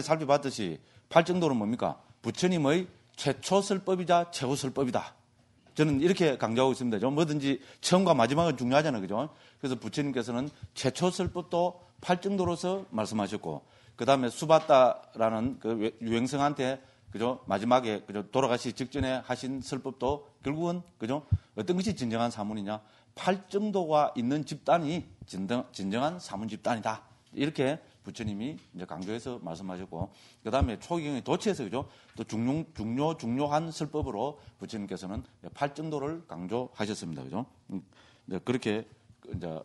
살펴봤듯이 팔정도는 뭡니까? 부처님의 최초 설법이자 최후 설법이다. 저는 이렇게 강조하고 있습니다. 뭐든지 처음과 마지막은 중요하잖아요. 그죠? 그래서 부처님께서는 최초 설법도 팔정도로서 말씀하셨고, 그 다음에 수바다라는 그 유행성한테 그죠? 마지막에 그죠? 돌아가시 직전에 하신 설법도 결국은 그죠? 어떤 것이 진정한 사문이냐? 팔정도가 있는 집단이 진정한 사문 집단이다. 이렇게 부처님이 이제 강조해서 말씀하셨고, 그 다음에 초기경의 도치에서 그죠? 또 중요한 설법으로 부처님께서는 팔정도를 강조하셨습니다. 그죠? 그렇게 이제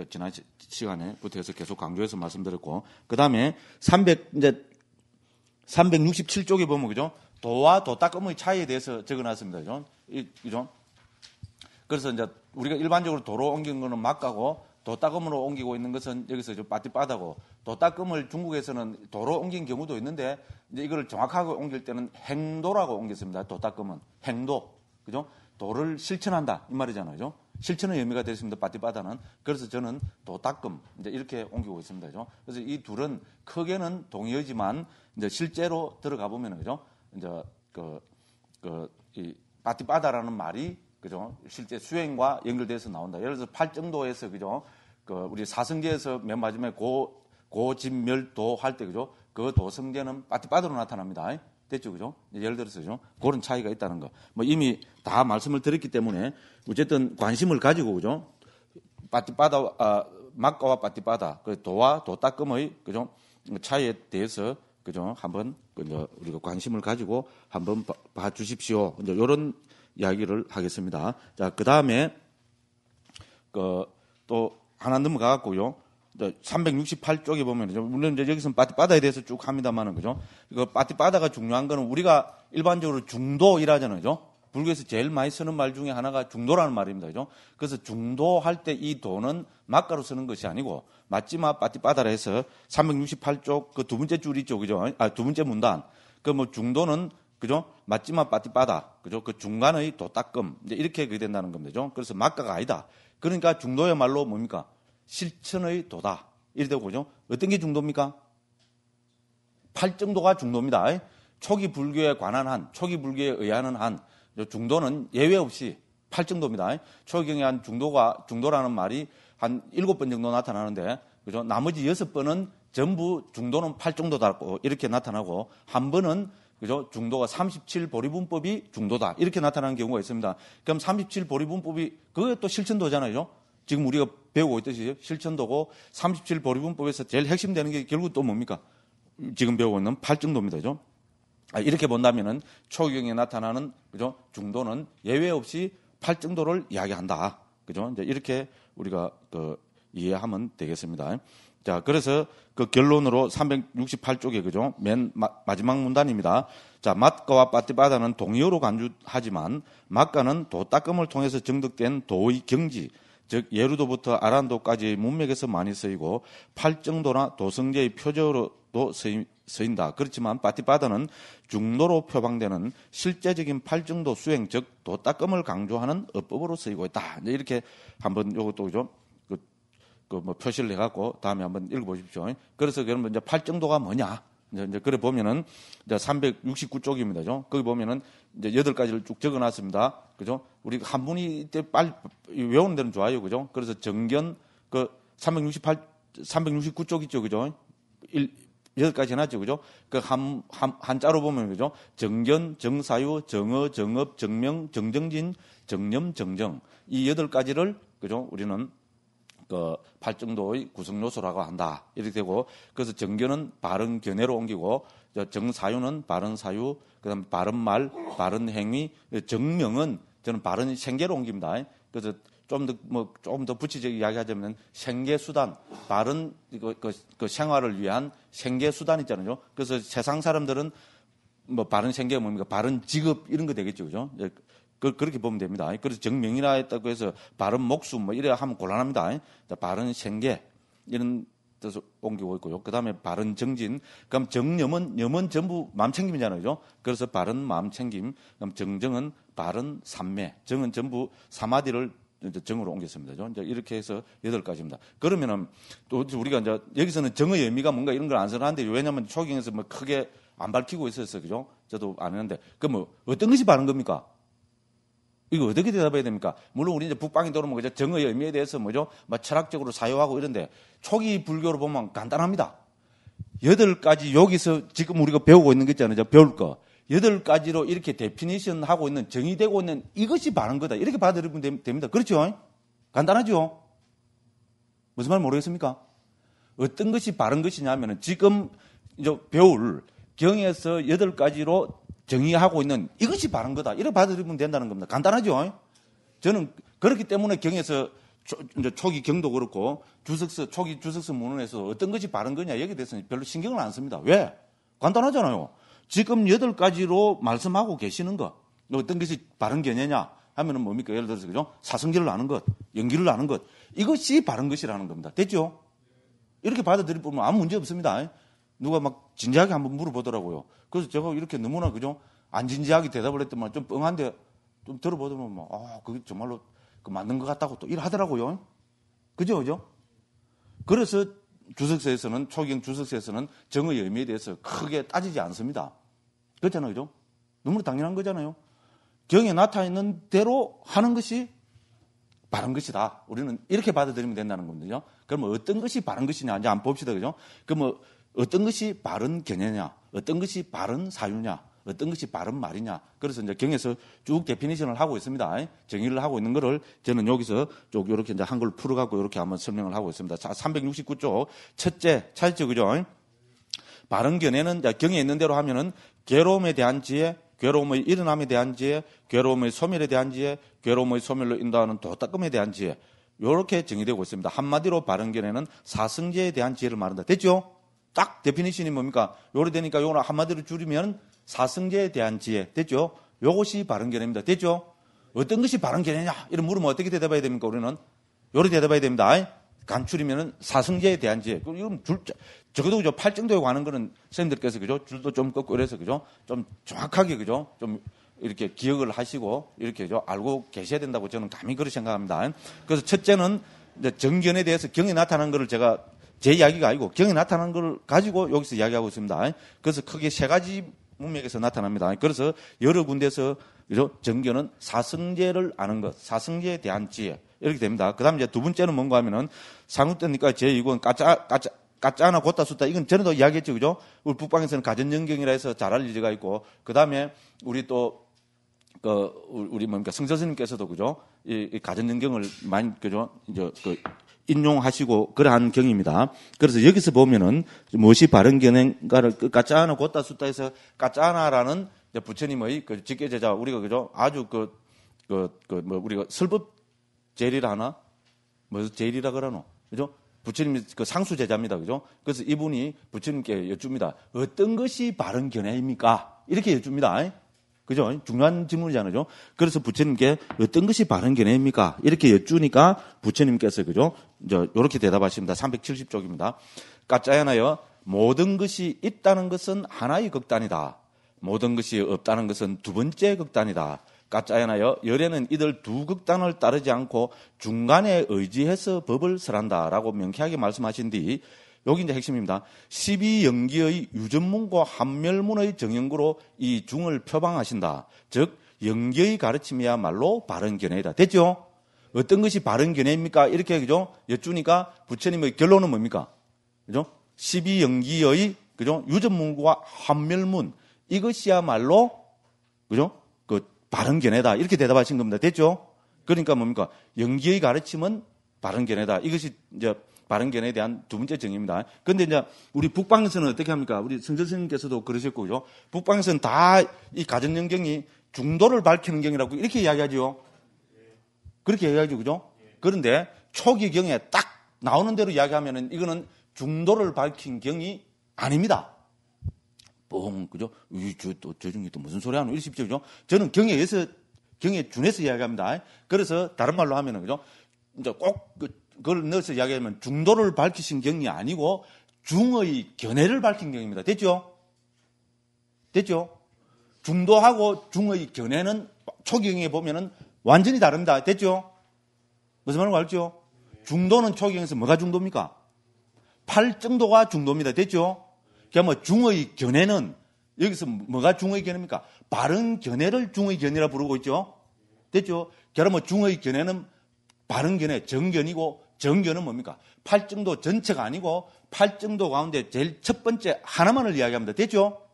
지난 시간에부터 해서 계속 강조해서 말씀드렸고, 그 다음에 367쪽에 보면 그죠? 도와 도닦음의 차이에 대해서 적어놨습니다. 그죠? 그죠? 그래서 이제 우리가 일반적으로 도로 옮기는 거는 막가고 도닦음으로 옮기고 있는 것은 여기서 빠띠빠다고, 도닦음을 중국에서는 도로 옮긴 경우도 있는데 이제 이걸 정확하게 옮길 때는 행도라고 옮겼습니다. 도닦음은 행도, 그죠? 도를 실천한다 이 말이잖아요, 그죠? 실천의 의미가 되어 있습니다. 빠띠빠다는. 그래서 저는 도닦음 이제 이렇게 옮기고 있습니다, 그죠? 그래서 이 둘은 크게는 동의어지만 이제 실제로 들어가 보면은 그죠? 이제 이 빠띠빠다라는 말이 그죠? 실제 수행과 연결돼서 나온다. 예를 들어서 팔정도에서 그죠? 우리 사성제에서 맨 마지막에 고진멸도 할 때 그죠? 그 도성제는 빠띠빠다로 나타납니다. 됐죠, 그죠? 예를 들어서 그죠? 그런 차이가 있다는 거. 뭐 이미 다 말씀을 드렸기 때문에 어쨌든 관심을 가지고 그죠? 빠띠빠다, 막가와 빠띠빠다, 그 도와 도닦음의 그죠? 차이에 대해서 그죠? 한번 우리가 관심을 가지고 한번 봐 주십시오. 이제 이런 이야기를 하겠습니다. 자, 그 다음에 또 하나 넘어가고요. 368쪽에 보면 물론 이제 여기서는 빠띠빠다에 대해서 쭉 합니다만은 그죠? 이거 빠띠빠다가 중요한 거는 우리가 일반적으로 중도이라잖아요, 그죠? 불교에서 제일 많이 쓰는 말 중에 하나가 중도라는 말입니다, 그죠? 그래서 중도할 때 이 도는 막가로 쓰는 것이 아니고 맞지마 빠띠빠다라 해서 368쪽 그 두 번째 줄 있죠, 그죠? 두 번째 문단 그 뭐 중도는 그죠? 맞지마 빠띠빠다, 그죠? 그 중간의 도닦음 이제 이렇게 그게 된다는 겁니다, 그죠? 그래서 막가가 아니다. 그러니까 중도야말로 뭡니까? 실천의 도다. 이래 되고, 그죠? 어떤 게 중도입니까? 팔정도가 중도입니다. 초기 불교에 관한 한, 초기 불교에 의하는 한, 중도는 예외 없이 팔정도입니다. 초기경에 한 중도라는 말이 한 7번 정도 나타나는데, 그죠? 나머지 6번은 전부 중도는 팔정도다고 이렇게 나타나고, 한 번은 그죠? 중도가 37보리분법이 중도다. 이렇게 나타나는 경우가 있습니다. 그럼 37보리분법이, 그게 또 실천도잖아요. 지금 우리가 배우고 있듯이 실천도고 37보리분법에서 제일 핵심되는 게 결국 또 뭡니까? 지금 배우고 있는 팔정도입니다. 그죠? 이렇게 본다면은 초기경에 나타나는 그죠? 중도는 예외 없이 팔정도를 이야기한다. 그죠? 이제 이렇게 우리가 이해하면 되겠습니다. 자, 그래서 그 결론으로 368쪽에 그죠? 맨 마지막 문단입니다. 자, 막가와 빠띠빠다는 동의어로 간주하지만 막가는 도닦음을 통해서 정득된 도의 경지, 즉 예루도부터 아란도까지의 문맥에서 많이 쓰이고 팔정도나 도성제의 표적으로도 쓰인다. 그렇지만 빠띠빠다는 중도로 표방되는 실제적인 팔정도 수행, 즉 도닦음을 강조하는 어법으로 쓰이고 있다. 이렇게 한번 이것도 그죠? 뭐 표시를 해갖고 다음에 한번 읽어보십시오. 그래서 그러면 이제 팔정도가 뭐냐? 이제 그래 보면은 이제 369쪽입니다. 거기 보면은 이제 8가지를 쭉 적어놨습니다. 그죠? 우리 한 분이 이때 빨리 외우는 데는 좋아요. 그죠? 그래서 정견 369쪽 있죠. 그죠? 8가지 해놨죠. 그죠? 한자로 보면 그죠? 정견, 정사유, 정어, 정업, 정명, 정정진, 정념, 정정. 이 8가지를 그죠? 우리는 팔정도의 구성 요소라고 한다. 이렇게 되고, 그래서 정견은 바른 견해로 옮기고, 정사유는 바른 사유, 그다음 바른 말, 바른 행위, 정명은 저는 바른 생계로 옮깁니다. 그래서 좀 더 구체적인 이야기하자면 생계 수단, 바른 그 생활을 위한 생계 수단 있잖아요. 그래서 세상 사람들은 뭐 바른 생계가 뭡니까? 바른 직업 이런 거 되겠죠, 그죠? 그렇게 보면 됩니다. 그래서 정명이라 했다고 해서 바른 목숨 뭐 이래 하면 곤란합니다. 바른 생계 이런 뜻을 옮기고 있고요. 그 다음에 바른 정진. 그럼 염은 전부 마음 챙김이잖아요. 그죠? 그래서 바른 마음 챙김. 그럼 정정은 바른 삼매. 정은 전부 사마디를 이제 정으로 옮겼습니다. 이제 이렇게 해서 8가지입니다. 그러면은 또 우리가 이제 여기서는 정의 의미가 뭔가 이런 걸 안 써놨는데 왜냐면 초기에서 뭐 크게 안 밝히고 있었어요. 그죠? 저도 안 했는데. 그럼 뭐 어떤 것이 바른 겁니까? 이거 어떻게 대답해야 됩니까? 물론 우리 이제 북방이 들어오면 그죠? 정의 의미에 대해서 뭐죠? 뭐 철학적으로 사유하고 이런데 초기 불교로 보면 간단합니다. 8가지 여기서 지금 우리가 배우고 있는 거 있잖아요. 배울 거. 8가지로 이렇게 데피니션 하고 있는 정의되고 있는 이것이 바른 거다. 이렇게 받아들이면 됩니다. 그렇죠? 간단하죠? 무슨 말 모르겠습니까? 어떤 것이 바른 것이냐면은 지금 이제 배울 경에서 8가지로 정의하고 있는 이것이 바른 거다. 이렇게 받아들이면 된다는 겁니다. 간단하죠? 저는 그렇기 때문에 경에서 이제 초기 경도 그렇고 초기 주석서 문헌에서 어떤 것이 바른 거냐 여기에 대해서는 별로 신경을 안 씁니다. 왜? 간단하잖아요. 지금 8가지로 말씀하고 계시는 거 어떤 것이 바른 견해냐 하면은 뭡니까? 예를 들어서 그죠? 사성질을 아는 것, 연기를 아는 것 이것이 바른 것이라는 겁니다. 됐죠? 이렇게 받아들이면 아무 문제 없습니다. 누가 막 진지하게 한번 물어보더라고요. 그래서 제가 이렇게 너무나 그죠? 안 진지하게 대답을 했더만 좀 뻥한데 좀 들어보더만 막 그게 정말로 맞는 것 같다고 또 이러더라고요. 그죠? 그래서 주석서에서는 초기경 주석서에서는 정의 의미에 대해서 크게 따지지 않습니다. 그렇잖아요. 그죠? 너무나 당연한 거잖아요. 경에 나타나 있는 대로 하는 것이 바른 것이다. 우리는 이렇게 받아들이면 된다는 겁니다. 그러면 어떤 것이 바른 것이냐 이제 한번 봅시다. 그죠? 그러면 어떤 것이 바른 견해냐, 어떤 것이 바른 사유냐, 어떤 것이 바른 말이냐. 그래서 이제 경에서 쭉 데피니션을 하고 있습니다. 정의를 하고 있는 거를 저는 여기서 쭉 이렇게 이제 한글 풀어갖고 이렇게 한번 설명을 하고 있습니다. 자, 369쪽. 첫째, 찾죠, 그죠? 바른 견해는 경에 있는 대로 하면은 괴로움에 대한 지혜, 괴로움의 일어남에 대한 지혜, 괴로움의 소멸에 대한 지혜, 괴로움의 소멸로 인도하는 도닦음에 대한 지혜. 이렇게 정의되고 있습니다. 한마디로 바른 견해는 사성제에 대한 지혜를 말한다. 됐죠? 딱 데피니션이 뭡니까? 요래 되니까 요걸 한마디로 줄이면 사성제에 대한 지혜. 됐죠? 요것이 바른 견해입니다. 됐죠? 어떤 것이 바른 견해냐? 이런 물으면 어떻게 대답해야 됩니까? 우리는 요래 대답해야 됩니다. 간추리면은 사성제에 대한 지혜. 이건 적어도 그죠? 팔정도에 관한 거는 선생님들께서 그죠? 줄도 좀 꺾고 이래서 그죠? 좀 정확하게 그죠? 좀 이렇게 기억을 하시고 이렇게 그죠? 알고 계셔야 된다고 저는 감히 그렇게 생각합니다. 그래서 첫째는 이제 정견에 대해서 경에 나타난 거를 제가 제 이야기가 아니고 경에 나타난 걸 가지고 여기서 이야기하고 있습니다. 그래서 크게 3가지 문맥에서 나타납니다. 그래서 여러 군데서 그죠? 정견은 사성제를 아는 것, 사성제에 대한 지혜 이렇게 됩니다. 그다음 이제 두 번째는 뭔가 하면은 상우때니까 제2권 까짜나 곧다 숫다 이건 전에도 이야기했죠, 그죠? 우리 북방에서는 가전연경이라 해서 잘 알려져가 있고 그다음에 우리 또 우리 뭡니까 성서스님께서도 그죠? 이 가전연경을 많이 그죠? 이제 인용하시고 그러한 경입니다. 그래서 여기서 보면은 무엇이 바른 견해인가를 까짜나 곧다 숫다에서 까짜나라는 부처님의 그 직계제자 우리가 그죠? 아주 뭐 우리가 설법 제리라 하나? 뭐 제리라 그러노? 그죠? 부처님이 그 상수 제자입니다. 그죠? 그래서 이분이 부처님께 여쭙니다. 어떤 것이 바른 견해입니까? 이렇게 여쭙니다. 그죠? 중요한 질문이잖아요. 그래서 부처님께 어떤 것이 바른 견해입니까? 이렇게 여쭈니까 부처님께서 그죠? 이제 이렇게 대답하십니다. 370쪽입니다. 까짜야나여 모든 것이 있다는 것은 하나의 극단이다. 모든 것이 없다는 것은 두 번째 극단이다. 까짜야나여 열애는 이들 두 극단을 따르지 않고 중간에 의지해서 법을 설한다라고 명쾌하게 말씀하신 뒤 여기 이제 핵심입니다. 12영기의 유전문과 한멸문의 정연구로 이 중을 표방하신다. 즉 영기의 가르침이야말로 바른 견해이다. 됐죠? 어떤 것이 바른 견해입니까? 이렇게 그죠? 여쭈니까 부처님의 결론은 뭡니까? 그죠? 12영기의 그죠? 유전문과 한멸문 이것이야말로 그죠? 바른 견해다. 이렇게 대답하신 겁니다. 됐죠? 그러니까 뭡니까? 영기의 가르침은 바른 견해다. 이것이 이제 바른 견해에 대한 두 번째 정의입니다. 그런데 이제 우리 북방에서는 어떻게 합니까? 우리 성전스님께서도 그러셨고, 그죠? 북방에서는 다 이 가전연경이 중도를 밝히는 경이라고 이렇게 이야기하죠. 그렇게 이야기하죠, 그죠? 그런데 초기 경에 딱 나오는 대로 이야기하면은 이거는 중도를 밝힌 경이 아닙니다. 그죠? 저 중에 또 무슨 소리 하노? 이러십시오, 그죠? 저는 경에 준해서 이야기합니다. 그래서 다른 말로 하면은, 그죠? 이제 꼭 그걸 넣어서 이야기하면 중도를 밝히신 경이 아니고 중의 견해를 밝힌 경입니다. 됐죠? 됐죠? 중도하고 중의 견해는 초기 경에 보면은 완전히 다릅니다. 됐죠? 무슨 말인지 알죠? 중도는 초기경에서 뭐가 중도입니까? 팔정도가 중도입니다. 됐죠? 그러면 중의 견해는 여기서 뭐가 중의 견해입니까? 바른 견해를 중의 견해라 부르고 있죠? 됐죠? 그러면 중의 견해는 바른 견해, 정견이고 정견은 뭡니까? 팔정도 전체가 아니고 팔정도 가운데 제일 첫 번째 하나만을 이야기합니다. 됐죠?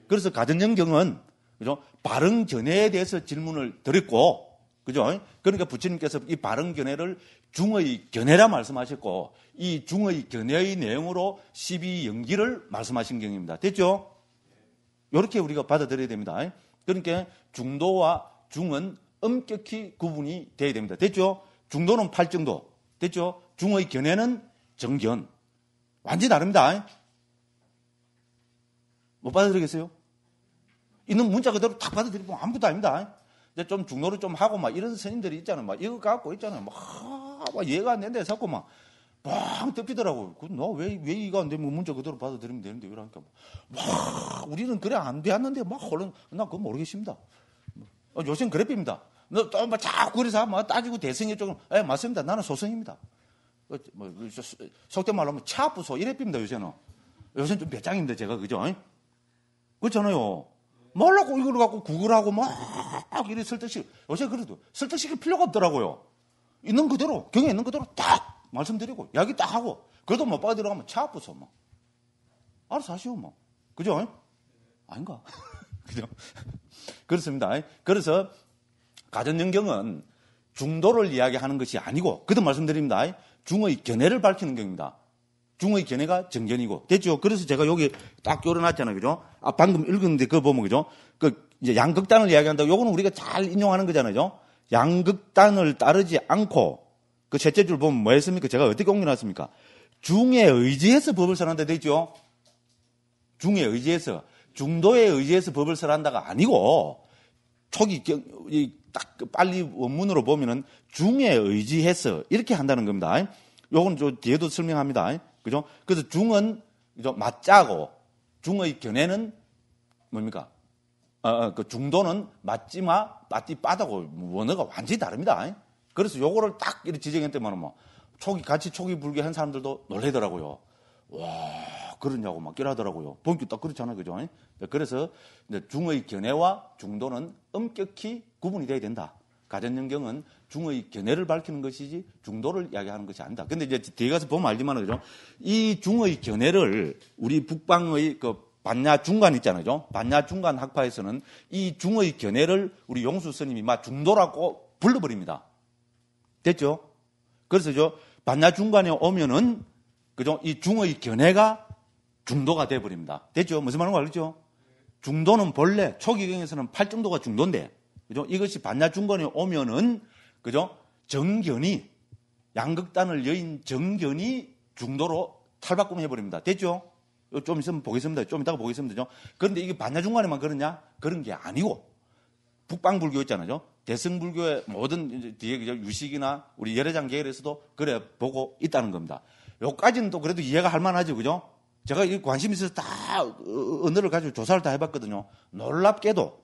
그래서 가전연경은 그죠? 바른 견해에 대해서 질문을 드렸고, 그죠? 그러니까 부처님께서 이 바른 견해를 중의 견해라 말씀하셨고, 이 중의 견해의 내용으로 12연기를 말씀하신 경입니다. 됐죠? 이렇게 우리가 받아들여야 됩니다. 그러니까 중도와 중은 엄격히 구분이 돼야 됩니다. 됐죠? 중도는 팔정도. 됐죠? 중의 견해는 정견. 완전히 다릅니다. 못 받아들이겠어요? 있는 문자 그대로 딱 받아들이면 아무것도 아닙니다. 이제 좀 중도를 좀 하고 막 이런 스님들이 있잖아요. 막 이거 갖고 있잖아요. 막 이해가 안 된다 자꾸 막 덮이더라고요. 너 왜 이해가 안 되면 문자 그대로 받아들이면 되는데 이러니까 우리는 그래 안 되었는데 막 얼른 나 그거 모르겠습니다. 요새는 그래입니다. 너 또 막 자꾸 그래서 막 따지고 대성이 조금 맞습니다. 나는 소성입니다. 속된 말로 하면 차부소 이래입니다. 요새는 좀 배짱입니다. 제가 그죠? 그렇잖아요. 몰라고 이걸 갖고 구글하고 막 이래 설득식 요새 그래도 설득시킬 필요가 없더라고요. 있는 그대로 경에 있는 그대로 딱 말씀드리고 이야기 딱 하고 그래도 못 받아들여가면 차 아프소 뭐 알아서 하시오 뭐 그죠? 아닌가? 그죠? 그렇습니다. 그래서 가전연경은 중도를 이야기하는 것이 아니고 그도 말씀드립니다. 중의 견해를 밝히는 경입니다. 중의 견해가 정견이고 됐죠? 그래서 제가 여기 딱 열어놨잖아요, 그죠? 방금 읽었는데 그거 보면 그죠? 이제 양극단을 이야기한다고 요거는 우리가 잘 인용하는 거잖아요, 그죠? 양극단을 따르지 않고 그 셋째 줄 보면 뭐 했습니까? 제가 어떻게 옮겨놨습니까? 중에 의지해서 법을 설한다 되죠? 중에 의지해서 중도에 의지해서 법을 설한다가 아니고 초기 딱 빨리 원문으로 보면은 중에 의지해서 이렇게 한다는 겁니다. 요건 저 뒤에도 설명합니다. 그죠? 그래서 중은 맞자고 중의 견해는 뭡니까? 그 중도는 맞지마 맞지 빠다고 원어가 완전히 다릅니다. 그래서 요거를 딱 이렇게 지정했더만 뭐 같이 초기 불교한 사람들도 놀래더라고요. 와 그러냐고 막 이러더라고요. 본격 딱 그렇잖아요, 그죠? 그래서 중의 견해와 중도는 엄격히 구분이 돼야 된다. 가전연경은 중의 견해를 밝히는 것이지 중도를 이야기하는 것이 아니다. 근데 이제 뒤에 가서 보면 알지만 그죠? 이 중의 견해를 우리 북방의 그 반야 중간 있잖아요, 그죠? 반야 중간 학파에서는 이 중의 견해를 우리 용수 스님이 막 중도라고 불러버립니다. 됐죠? 그래서 반야 중간에 오면은 그죠? 이 중의 견해가 중도가 돼버립니다. 됐죠? 무슨 말인지 알겠죠? 중도는 본래 초기경에서는 팔정도가 중도인데, 그죠? 이것이 반야 중간에 오면은, 그죠? 정견이, 양극단을 여인 정견이 중도로 탈바꿈 해버립니다. 됐죠? 좀 있으면 보겠습니다. 좀 이따가 보겠습니다. 그런데 이게 반야 중간에만 그러냐? 그런 게 아니고, 북방불교 있잖아요. 대승불교의 모든 뒤에 유식이나 우리 열애장 계열에서도 그래 보고 있다는 겁니다. 요까지는 또 그래도 이해가 할 만하죠, 그죠? 제가 이 관심 있어서 다 언어를 가지고 조사를 다 해봤거든요. 놀랍게도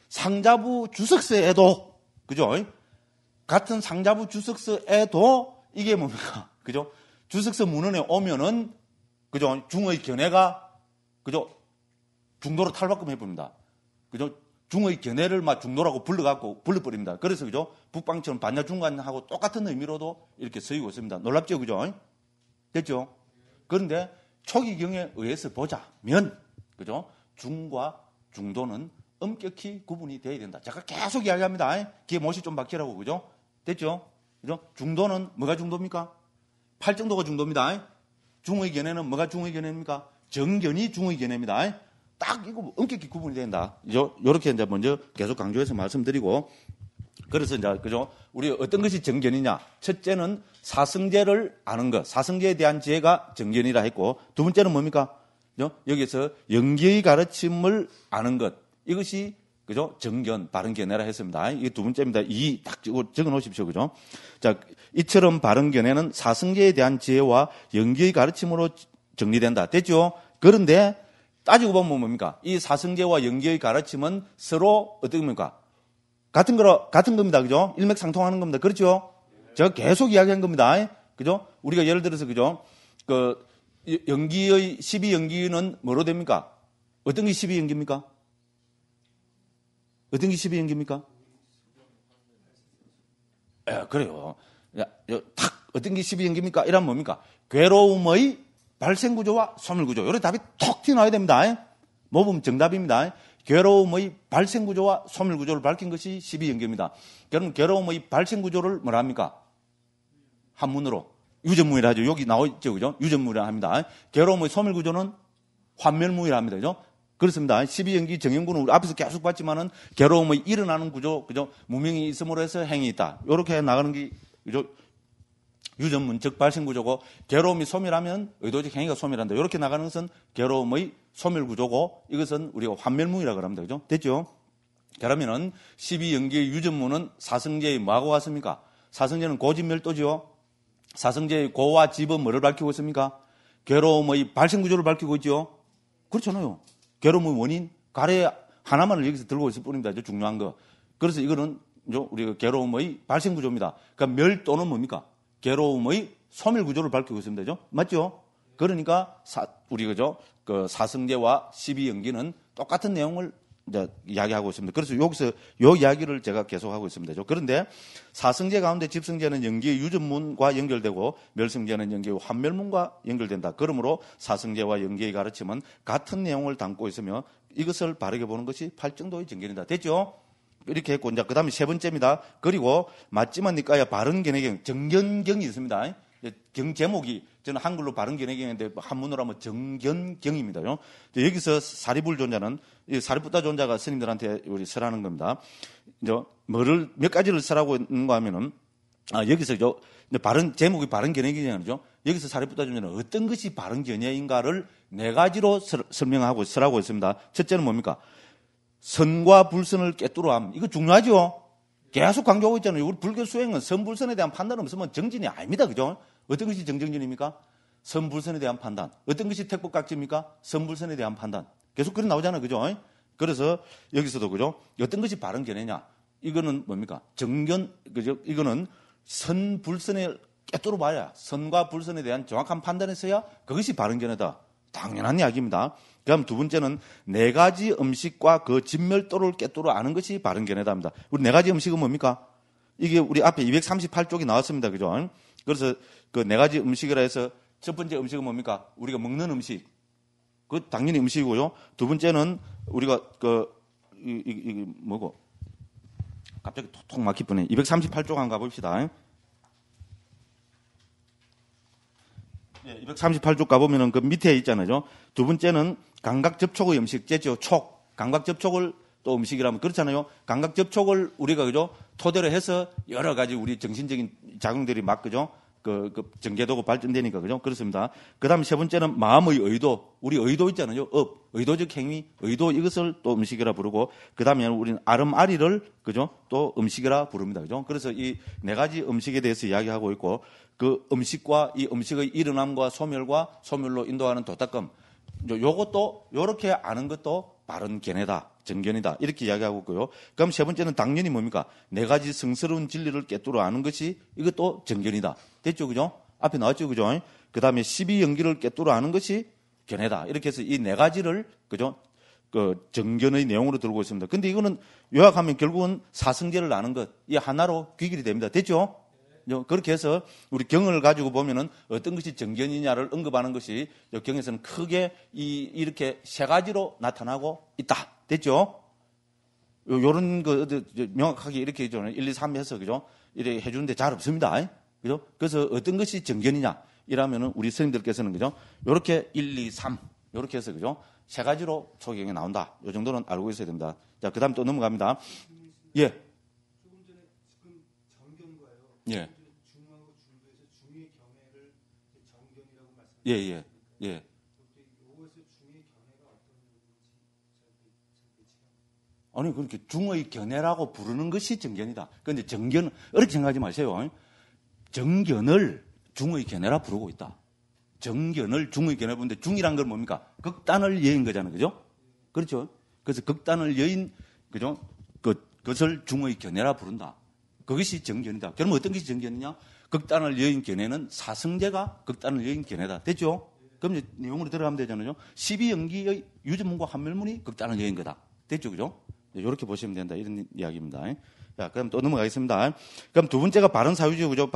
상자부 주석서에도 그죠? 같은 상자부 주석서에도 이게 뭡니까? 그죠? 주석서 문헌에 오면은 그죠? 중의 견해가 그죠? 중도로 탈바꿈 해봅니다. 그죠? 중의 견해를 막 중도라고 불러버립니다. 그래서 그죠? 북방처럼 반야 중간하고 똑같은 의미로도 이렇게 쓰이고 있습니다. 놀랍죠, 그죠? 됐죠? 그런데 초기경에 의해서 보자면, 그죠? 중과 중도는 엄격히 구분이 돼야 된다. 제가 계속 이야기합니다. 귀에 못이 좀 박히라고, 그죠? 됐죠? 그죠? 중도는 뭐가 중도입니까? 팔정도가 중도입니다. 중의 견해는 뭐가 중의 견해입니까? 정견이 중의 견해입니다. 딱 이거 엄격히 구분이 된다. 요렇게 이제 먼저 계속 강조해서 말씀드리고, 그래서 이제, 그죠? 우리 어떤 것이 정견이냐? 첫째는 사성제를 아는 것, 사성제에 대한 지혜가 정견이라 했고, 두 번째는 뭡니까? 여기서 영기의 가르침을 아는 것, 이것이, 그죠? 정견, 바른 견해라 했습니다. 이게 두 번째입니다. 이 딱 적어 놓으십시오. 그죠? 자, 이처럼 바른 견해는 사성제에 대한 지혜와 영기의 가르침으로 정리된다. 됐죠? 그런데 따지고 보면 뭡니까? 이 사성제와 영기의 가르침은 서로 어떻게 뭡니까? 같은 겁니다. 그죠? 일맥상통하는 겁니다. 그렇죠? 제가 계속 이야기한 겁니다. 그죠? 우리가 예를 들어서, 그죠? 연기의 12연기는 뭐로 됩니까? 어떤 게 12연기입니까? 어떤 게 12연기입니까? 예, 그래요. 탁, 어떤 게 12연기입니까? 이러면 뭡니까? 괴로움의 발생구조와 소멸구조. 이렇게 답이 톡 튀어나와야 됩니다. 모범 정답입니다. 괴로움의 발생구조와 소멸구조를 밝힌 것이 12연기입니다. 그럼 괴로움의 발생구조를 뭐라 합니까? 한문으로. 유전무이라 하죠. 여기 나와 있죠. 그죠? 유전무이라 합니다. 괴로움의 소멸구조는 환멸무이라 합니다. 그죠? 그렇습니다. 12연기 정형구는 우리 앞에서 계속 봤지만은 괴로움의 일어나는 구조, 그죠? 무명이 있음으로 해서 행이 있다. 이렇게 나가는 게, 그죠? 유전문, 즉 발생구조고, 괴로움이 소멸하면 의도적 행위가 소멸한다. 이렇게 나가는 것은 괴로움의 소멸구조고, 이것은 우리가 환멸무이라고 합니다. 그죠? 됐죠? 그러면은 12연기의 유전문은 사성제의 뭐하고 같습니까? 사성제는 고집멸도죠. 사성제의 고와 집은 뭐를 밝히고 있습니까? 괴로움의 발생구조를 밝히고 있죠. 그렇잖아요. 괴로움의 원인, 가래 하나만을 여기서 들고 있을 뿐입니다. 중요한 거. 그래서 이거는 우리가 괴로움의 발생구조입니다. 그러니까 멸도는 뭡니까? 괴로움의 소멸구조를 밝히고 있습니다. 맞죠? 그러니까 우리 그죠? 그 사성제와 12연기는 똑같은 내용을 이제 이야기하고 있습니다. 그래서 여기서 요 이야기를 제가 계속하고 있습니다. 그런데 사성제 가운데 집성제는 연기의 유전문과 연결되고 멸성제는 연기의 환멸문과 연결된다. 그러므로 사성제와 연기의 가르침은 같은 내용을 담고 있으며 이것을 바르게 보는 것이 팔정도의 정견이다. 됐죠? 이렇게 했고, 이제 그 다음에 세 번째입니다. 그리고 맞지만 니까야 바른 견해경, 정견경이 있습니다. 경 제목이 저는 한글로 바른 견해경인데 한문으로 하면 정견경입니다. 여기서 사리불 존자는 사리부타 존자가 스님들한테 우리 설하는 겁니다. 뭐를 몇 가지를 설하고 있는가 하면은 여기서 바른 제목이 바른 견해경이죠. 여기서 사리부타 존자는 어떤 것이 바른 견해인가를 네 가지로 설명하고 설하고 있습니다. 첫째는 뭡니까? 선과 불선을 꿰뚫어함. 이거 중요하죠. 계속 강조하고 있잖아요. 우리 불교 수행은 선불선에 대한 판단은 없으면 정진이 아닙니다. 그죠? 어떤 것이 정정진입니까? 선불선에 대한 판단. 어떤 것이 택법각지입니까? 선불선에 대한 판단. 계속 그런 나오잖아요. 그죠? 그래서 여기서도 그죠? 어떤 것이 바른 견해냐? 이거는 뭡니까? 정견, 그죠? 이거는 선불선에 꿰뚫어 봐야 선과 불선에 대한 정확한 판단에서야 그것이 바른 견해다. 당연한 이야기입니다. 그다음 두 번째는 네 가지 음식과 그 진멸도를 꿰뚫어 아는 것이 바른 견해다입니다. 우리 네 가지 음식은 뭡니까? 이게 우리 앞에 238쪽이 나왔습니다. 그죠? 그래서 그 네 가지 음식이라 해서 첫 번째 음식은 뭡니까? 우리가 먹는 음식. 그 당연히 음식이고요. 두 번째는 우리가 이게 뭐고? 갑자기 톡톡 막힐 뻔해. 238쪽 한번 가봅시다. 238쪽 가보면은 그 밑에 있잖아요. 두 번째는 감각 접촉의 음식, 째죠. 촉. 감각 접촉을 또 음식이라면 그렇잖아요. 감각 접촉을 우리가 그죠? 토대로 해서 여러 가지 우리 정신적인 작용들이 막 그죠? 그 전개되고 발전되니까 그죠? 그렇습니다. 그다음에 세 번째는 마음의 의도. 우리 의도 있잖아요. 의도적 행위, 의도 이것을 또 음식이라 부르고 그다음에 우리는 아름아리를 그죠? 또 음식이라 부릅니다. 그죠? 그래서 이 네 가지 음식에 대해서 이야기하고 있고 그 음식과 이 음식의 일어남과 소멸과 소멸로 인도하는 도닦음. 요것도 요렇게 아는 것도 바른 견해다. 정견이다. 이렇게 이야기하고 있고요. 그럼 세 번째는 당연히 뭡니까? 네 가지 성스러운 진리를 꿰뚫어 아는 것이 이것도 정견이다. 됐죠? 그죠? 앞에 나왔죠? 그죠? 그 다음에 12연기를 꿰뚫어 아는 것이 견해다. 이렇게 해서 이 네 가지를, 그죠? 그 정견의 내용으로 들고 있습니다. 근데 이거는 요약하면 결국은 사성제를 아는 것, 이 하나로 귀결이 됩니다. 됐죠? 그렇게 해서 우리 경을 가지고 보면은 어떤 것이 정견이냐를 언급하는 것이 경에서는 크게 이렇게 세 가지로 나타나고 있다. 됐죠? 요런 거 명확하게 이렇게 1, 2, 3 해서 그죠? 이렇게 해주는데 잘 없습니다. 그죠? 그래서 어떤 것이 정견이냐 이라면은 우리 스님들께서는 그죠? 요렇게 1, 2, 3 요렇게 해서 그죠? 세 가지로 초경에 나온다. 요 정도는 알고 있어야 됩니다. 자, 그다음 또 넘어갑니다. 예. 조금 전에 지금 정견과요. 예. 중하고 중도에서 중의 견해를 정견이라고 말씀하셨죠. 예, 예. 예. 요것의 중의 견해가 어떤 건지 아니, 그렇게 중의 견해라고 부르는 것이 정견이다. 그런데 정견은, 어렵게 생각하지 마세요. 정견을 중의 견해라 부르고 있다. 정견을 중의 견해 부르는데 중이란 건 뭡니까? 극단을 여인 거잖아요. 그죠? 그렇죠? 그래서 극단을 여인, 그죠? 그것을 중의 견해라 부른다. 그것이 정견이다. 그러면 어떤 것이 정견이냐? 극단을 여인 견해는 사성제가 극단을 여인 견해다. 됐죠? 그럼 이제 내용으로 들어가면 되잖아요. 12연기의 유전문과 한멸문이 극단을 여인 거다. 됐죠? 그죠? 이렇게 보시면 된다. 이런 이야기입니다. 자, 그럼 또 넘어가겠습니다. 그럼 두 번째가 바른 사유죠. 그죠?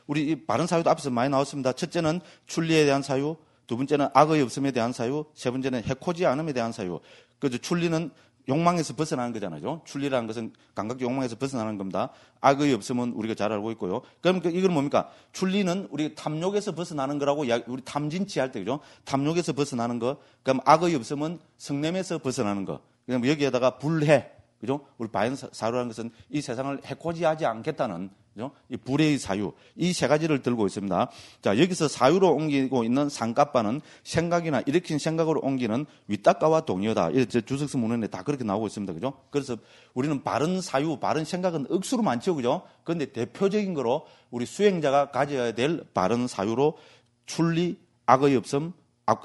우리 바른 사유도 앞에서 많이 나왔습니다. 첫째는 출리에 대한 사유, 두 번째는 악의 없음에 대한 사유, 세 번째는 해코지 않음에 대한 사유. 그죠? 출리는 욕망에서 벗어나는 거잖아요. 출리라는 것은 감각 욕망에서 벗어나는 겁니다. 악의 없음은 우리가 잘 알고 있고요. 그럼 이건 뭡니까? 출리는 우리 탐욕에서 벗어나는 거라고 우리 탐진치 할 때, 그죠? 탐욕에서 벗어나는 거. 그럼 악의 없음은 성냄에서 벗어나는 거. 그럼 여기에다가 불해. 그죠? 우리 바른 사유라는 것은 이 세상을 해코지하지 않겠다는, 그죠? 이 불의 사유. 이 세 가지를 들고 있습니다. 자, 여기서 사유로 옮기고 있는 상가빠는 생각이나 일으킨 생각으로 옮기는 윗닦가와 동의어다. 이렇게 주석서 문헌에 다 그렇게 나오고 있습니다. 그죠? 그래서 우리는 바른 사유, 바른 생각은 억수로 많죠. 그죠? 그런데 대표적인 거로 우리 수행자가 가져야 될 바른 사유로 출리, 악의 없음,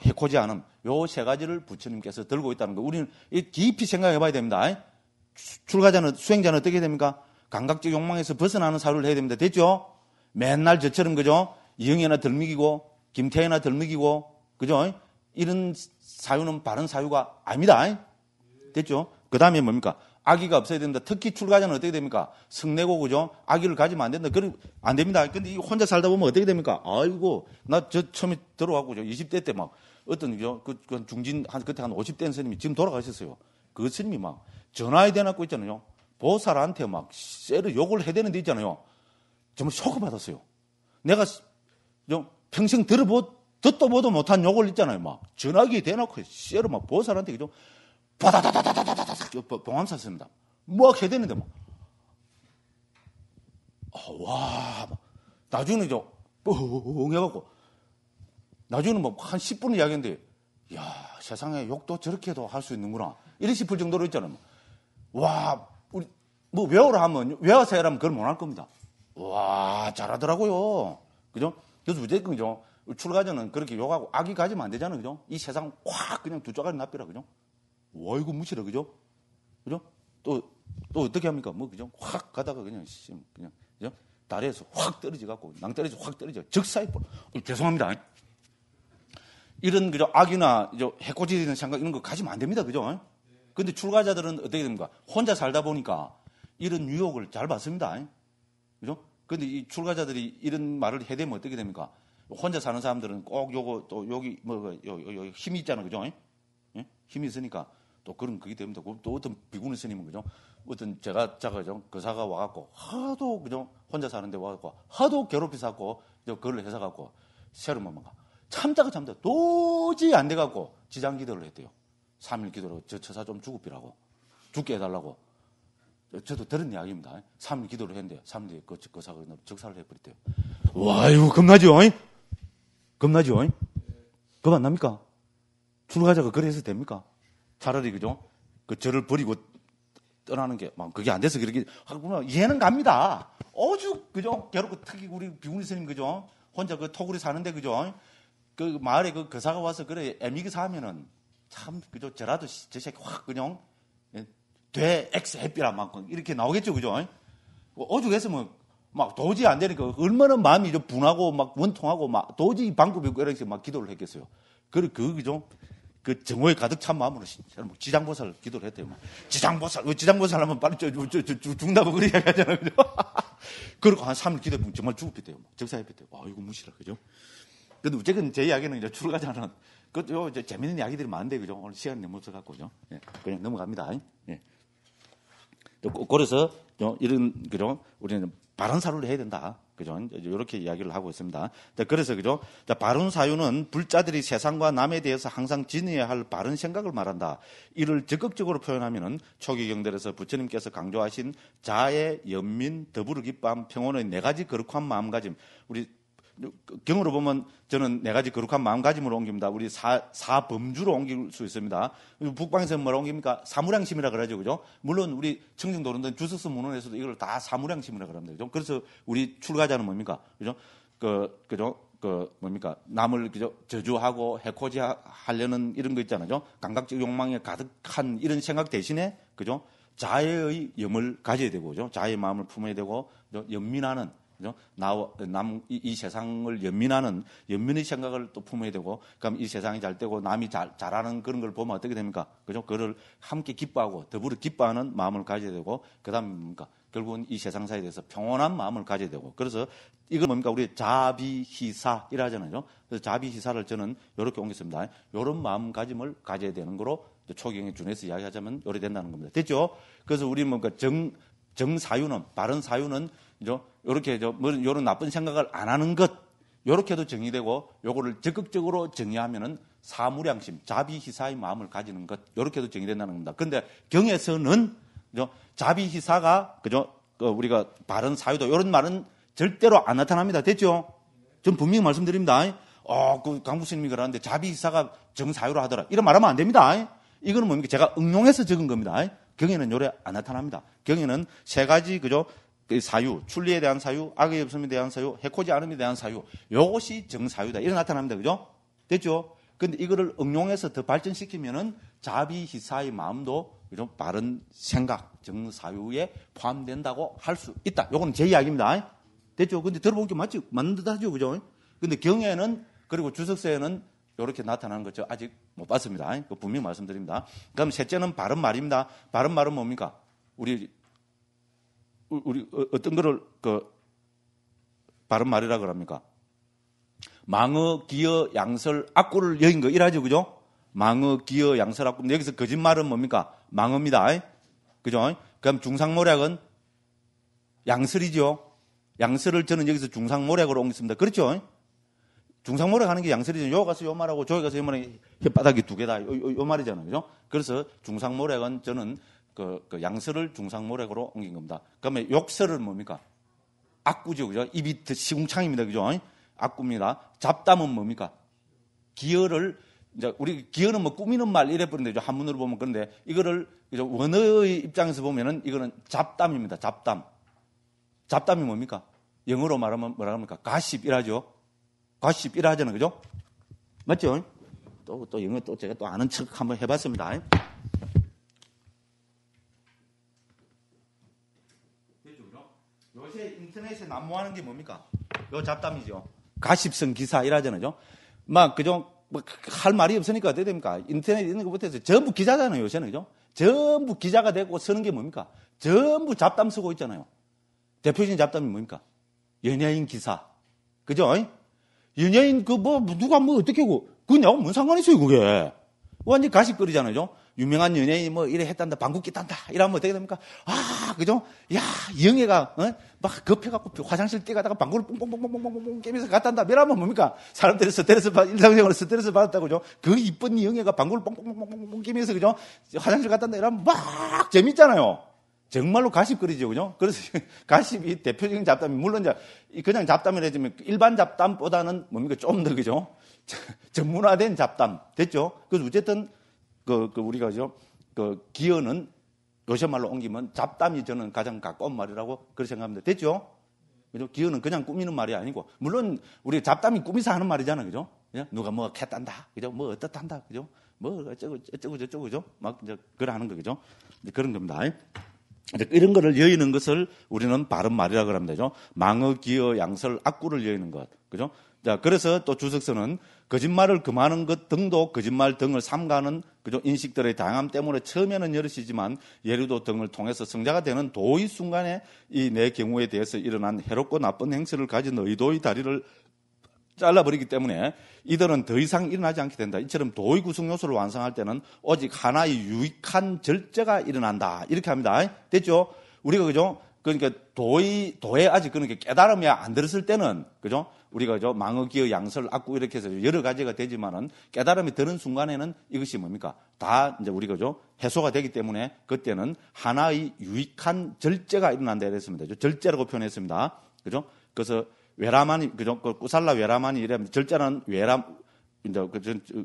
해코지 않음. 요 세 가지를 부처님께서 들고 있다는 거. 우리는 깊이 생각해 봐야 됩니다. 출가자는, 수행자는 어떻게 됩니까? 감각적 욕망에서 벗어나는 사유를 해야 됩니다. 됐죠? 맨날 저처럼, 그죠? 이영애나 덜먹이고, 김태희나 덜먹이고, 그죠? 이런 사유는 바른 사유가 아닙니다. 됐죠? 그 다음에 뭡니까? 악의가 없어야 됩니다. 특히 출가자는 어떻게 됩니까? 성내고, 그죠? 악의를 가지면 안 된다. 안 됩니다. 근데 혼자 살다 보면 어떻게 됩니까? 아이고, 나 처음에 들어가고, 20대 때 막, 어떤, 그죠? 그 중진, 그때 한 50대 스님이 지금 돌아가셨어요. 그 스님이 막, 전화에 대놓고 있잖아요. 보살한테 막 쎄로 욕을 해대는 데 있잖아요. 정말 쇼크 받았어요. 내가 평생 듣도 보도 못한 욕을 있잖아요. 막 전화기에 대놓고 쎄로 막 보살한테 그죠? 바다다다다다다닥 봉암 샀습니다. 막 해대는데 막 와, 나중에는 뻥 해갖고 나중에는 뭐 한 10분을 이야기했는데 야, 세상에 욕도 저렇게도 할 수 있는구나. 이래 싶을 정도로 있잖아요. 와, 우리, 뭐, 외우라 하면, 외워서 해라면 그걸 못 할 겁니다. 와, 잘하더라고요. 그죠? 그래서 어쨌든, 그죠? 출가자는 그렇게 욕하고 악이 가지면 안 되잖아요. 그죠? 이 세상 확 그냥 두 쪼가리 납비라. 그죠? 와, 이거 무시라. 그죠? 그죠? 또 어떻게 합니까? 뭐, 그죠? 확 가다가 그냥, 그죠? 다리에서 확 떨어져갖고, 낭떠러지 확 떨어져. 적사에 죄송합니다. 이런, 그죠? 악이나, 해코지되는 생각 이런 거 가지면 안 됩니다. 그죠? 근데 출가자들은 어떻게 됩니까? 혼자 살다 보니까 이런 유혹을 잘 받습니다. 그죠? 근데 이 출가자들이 이런 말을 해대면 어떻게 됩니까? 혼자 사는 사람들은 꼭 요거 또 여기 요 힘이 있잖아요. 그죠? 예? 힘이 있으니까 또 그런 그게 됩니다. 또 어떤 비구니 스님은 그죠? 어떤 제가 거사가 와갖고 하도 그죠? 혼자 사는데 와갖고 하도 괴롭히사갖고 그걸 해서갖고 새로만 가. 참다가 도저히 안 돼갖고 지장 기도를 했대요. 3일 기도로 저 처사 좀 죽으피라고 죽게 해달라고 저도 들은 이야기입니다. 3일 기도를 했는데 3일 뒤에 그 사가 적사를 해버렸대요. 와 이거 겁나죠? 겁나죠? 겁 안 납니까? 출가자가 그래서 됩니까? 차라리 그죠? 그 저를 버리고 떠나는 게 막 그게 안 돼서 그렇게 하고 이해는 갑니다. 오죽 그죠? 괴롭고 특히 우리 비구니 스님 그죠? 혼자 그 토굴에 사는데 그죠? 그 마을에 그 거사가 와서 그래 애미기사 하면은 참, 그죠? 저라도 저 새끼 확 그냥, 돼, 엑스 해피라 막 이렇게 나오겠죠. 그죠? 오죽했으면 막 도저히 안 되니까 얼마나 마음이 분하고 막 원통하고 막 도저히 방법이 없고 이렇게 막 기도를 했겠어요. 그죠? 그 정오에 가득 찬 마음으로 지장보살 기도를 했대요. 지장보살 하면 빨리 죽는다고 그렇게 이야기하잖아요. 그죠? 그리고 한 3일 기도해 정말 죽었대요. 적사했대요. 와, 이거 무시라. 그죠? 근데 어쨌든 제 이야기는 이제 출가자는 이제 재밌는 이야기들이 많은데, 그죠? 오늘 시간이 너무 없어갖고, 그죠? 예, 그냥 넘어갑니다. 예. 또, 그래서, 이런, 그죠? 우리는 바른 사유를 해야 된다. 그죠? 이렇게 이야기를 하고 있습니다. 그래서, 그죠? 바른 사유는 불자들이 세상과 남에 대해서 항상 지녀야 할 바른 생각을 말한다. 이를 적극적으로 표현하면은 초기 경들에서 부처님께서 강조하신 자애, 연민, 더불어 기뻐함, 평온의 네 가지 거룩한 마음가짐. 우리 경으로 보면 저는 네 가지 거룩한 마음가짐으로 옮깁니다. 우리 사범주로 옮길 수 있습니다. 북방에서는 뭐라 옮깁니까? 사무량심이라 그러죠. 그죠? 물론 우리 청정도론든 주석서 문헌에서도 이걸 다 사무량심이라 그럽니다. 그죠? 그래서 우리 출가자는 뭡니까? 그죠? 뭡니까? 남을 그죠? 저주하고 해코지 하려는 이런 거 있잖아요. 감각적 욕망에 가득한 이런 생각 대신에 그죠? 자애의 염을 가져야 되고, 그죠? 자애의 마음을 품어야 되고, 연민하는 그죠? 이 세상을 연민의 생각을 또 품어야 되고, 그럼 이 세상이 잘 되고 남이 잘하는 그런 걸 보면 어떻게 됩니까? 그죠? 그걸 함께 기뻐하고 더불어 기뻐하는 마음을 가져야 되고, 그 다음에 뭡니까? 결국은 이 세상사에 대해서 평온한 마음을 가져야 되고, 그래서 이걸 뭡니까? 우리 자비희사 이라잖아요. 그래서 자비희사를 저는 이렇게 옮겼습니다. 이런 마음가짐을 가져야 되는 거로 초경에 준해서 이야기하자면 요래 된다는 겁니다. 됐죠? 그래서 우리는 뭔가 정사유는, 바른 사유는 이렇게 이런 나쁜 생각을 안 하는 것, 요렇게도 정의되고, 요거를 적극적으로 정의하면은 사무량심, 자비희사의 마음을 가지는 것, 요렇게도 정의된다는 겁니다. 근데 경에서는 자비희사가 우리가 바른 사유도 이런 말은 절대로 안 나타납니다. 됐죠? 전 분명히 말씀드립니다. 그 강부스님이 그러는데 자비희사가 정사유로 하더라. 이런 말하면 안 됩니다. 이거는 뭡니까? 제가 응용해서 적은 겁니다. 경에는 요래 안 나타납니다. 경에는 세 가지 그 사유, 출리에 대한 사유, 악의 없음에 대한 사유, 해코지 않음에 대한 사유, 요것이 정사유다. 이렇게 나타납니다. 그죠? 됐죠? 근데 이거를 응용해서 더 발전시키면은 자비희사의 마음도 그죠? 바른 생각, 정사유에 포함된다고 할 수 있다. 요거는 제 이야기입니다. 됐죠? 근데 들어보기 맞는 듯 하죠. 그죠? 근데 경에는, 그리고 주석서에는 이렇게 나타나는 거죠. 아직 못 봤습니다. 분명히 말씀드립니다. 그럼 셋째는 바른 말입니다. 바른 말은 뭡니까? 우리 어떤 거를 바른 말이라 그럽니까? 망어, 기어, 양설, 악구를 여인 거 이라죠. 그죠? 망어, 기어, 양설, 악구. 여기서 거짓말은 뭡니까? 망어입니다. 그죠? 그럼 중상모략은 양설이죠. 양설을 저는 여기서 중상모략으로 옮겼습니다. 그렇죠? 중상모략 하는 게 양설이죠. 요 가서 요 말하고 저기 가서 요 말하고 혓바닥이 두 개다. 요 말이잖아요. 그죠? 그래서 중상모략은 저는 그 양설을 중상모략으로 옮긴 겁니다. 그러면 욕설은 뭡니까? 악구죠. 그죠? 입이 시궁창입니다. 그죠? 악구입니다. 잡담은 뭡니까? 기어를, 이제 우리 기어는 뭐 꾸미는 말 이래 버리는데 한문으로 보면 그런데 이거를 원어의 입장에서 보면은 이거는 잡담입니다. 잡담. 잡담이 뭡니까? 영어로 말하면 뭐라 합니까? 가십이라죠. 가십이라 하잖아요. 그죠? 맞죠? 또 영어 또 제가 또 아는 척 한번 해봤습니다. 요새 인터넷에 난무하는 게 뭡니까? 요 잡담이죠. 가십성 기사 이라잖아요. 막 그죠? 할 말이 없으니까 어떻게 됩니까? 인터넷에 있는 것부터 해서 전부 기자잖아요. 요새는 그죠? 전부 기자가 되고 쓰는 게 뭡니까? 전부 잡담 쓰고 있잖아요. 대표적인 잡담이 뭡니까? 연예인 기사. 그죠? 연예인 누가 어떻게 그냐고 뭔 상관이 있어요, 그게. 완전 가십거리잖아요. 유명한 연예인이 이래 했단다, 방귀 낀단다, 이러면 어떻게 됩니까? 그죠? 야, 영애가, 막 급해갖고 화장실 뛰어가다가 방구를 뽕뽕뽕뽕뽕뽕 깨면서 갔단다. 이러면 뭡니까? 사람들이 일상적으로 스트레스 받았다고, 그죠? 그 이쁜 영애가 방구를 뽕뽕뽕뽕뽕 깨면서, 그죠? 화장실 갔단다. 이러면 막 재밌잖아요. 정말로 가십거리죠, 그죠? 그래서 가십이 대표적인 잡담이, 물론 이제 그냥 잡담이라 하지만 일반 잡담보다는 뭡니까? 좀 더, 그죠? 전문화된 잡담. 됐죠? 그래서 어쨌든, 우리가, 기어는 요새 말로 옮기면 잡담이 저는 가장 가까운 말이라고 그렇게 생각합니다. 됐죠? 그죠? 기어는 그냥 꾸미는 말이 아니고, 물론 우리 잡담이 꾸미서 하는 말이잖아요. 그죠? 누가 뭐 캣단다. 그죠? 뭐 어떻단다. 그죠? 뭐 어쩌고 저쩌고, 그죠? 막 이제 그래 하는 거, 그죠? 그런 겁니다. 이런 거를 여의는 것을 우리는 바른 말이라고 합니다. 그죠? 망어, 기어, 양설, 악구를 여의는 것. 그죠? 자, 그래서 또 주석서는 거짓말을 금하는 것 등도 거짓말 등을 삼가는 그죠? 인식들의 다양함 때문에 처음에는 여럿이지만 예류도 등을 통해서 성자가 되는 도의 순간에 이 내 경우에 대해서 일어난 해롭고 나쁜 행실을 가진 의도의 다리를 잘라버리기 때문에 이들은 더 이상 일어나지 않게 된다. 이처럼 도의 구성 요소를 완성할 때는 오직 하나의 유익한 절제가 일어난다. 이렇게 합니다. 됐죠? 우리가 그죠? 그러니까 도에 아직 그렇게 깨달음이 안 들었을 때는 그죠? 우리가 그죠? 망어, 기어, 양설, 악구 이렇게 해서 여러 가지가 되지만은 깨달음이 드는 순간에는 이것이 뭡니까? 다 이제 우리가 그죠? 해소가 되기 때문에 그때는 하나의 유익한 절제가 일어난다 이랬습니다. 절제라고 표현했습니다. 그죠? 그래서 외라마니, 그죠? 꾸살라 외라마니 이래면 절제는 이제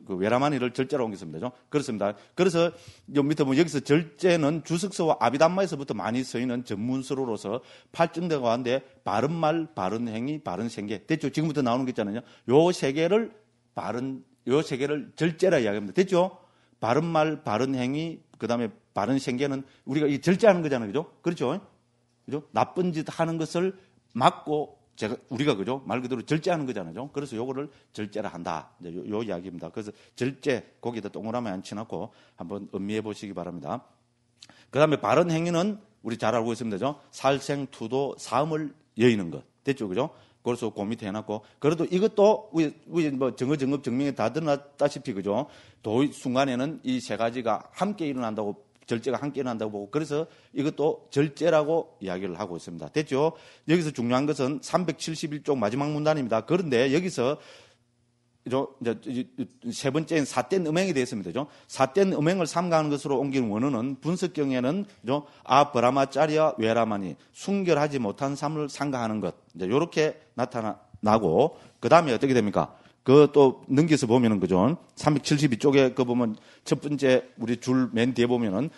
그 외라마니를 절제로 옮겼습니다. 그렇습니다. 그래서 밑에 보면 여기서 절제는 주석서와 아비담마에서부터 많이 쓰이는 전문서로서 팔정되고 하는데 바른 말, 바른 행위, 바른 생계. 됐죠? 지금부터 나오는 게 있잖아요. 요 세 개를 절제라 이야기합니다. 됐죠? 바른 말, 바른 행위, 그 다음에 바른 생계는 우리가 이 절제하는 거잖아요. 그죠? 그렇죠? 그죠? 나쁜 짓 하는 것을 막고 우리가 그죠? 말 그대로 절제하는 거잖아요. 그래서 요거를 절제를 한다. 이제 요 이야기입니다. 그래서 절제, 거기다 동그라미 안 치놓고 한번 음미해 보시기 바랍니다. 그 다음에 바른 행위는 우리 잘 알고 있습니다. 그죠? 살생, 투도, 사음을 여의는 것. 됐죠? 그죠? 그래서 그 밑에 해놨고. 그래도 이것도, 우리 뭐 정어, 정명에 다 드러났다시피, 그죠? 순간에는 이 세 가지가 함께 일어난다고, 절제가 함께 일어난다고 보고, 그래서 이것도 절제라고 이야기를 하고 있습니다. 됐죠? 여기서 중요한 것은 371쪽 마지막 문단입니다. 그런데 여기서 이제 세 번째는 삿된 음행이 되었습니다. 삿된 음행을 삼가하는 것으로 옮기는 원어는 분석경에는 브라마 짜리와 외라마니 순결하지 못한 삶을 삼가하는 것 이렇게 나타나고 그 다음에 어떻게 됩니까? 그 또 넘겨서 보면은 그죠? 372쪽에 그 보면 첫 번째 우리 줄 맨 뒤에 보면은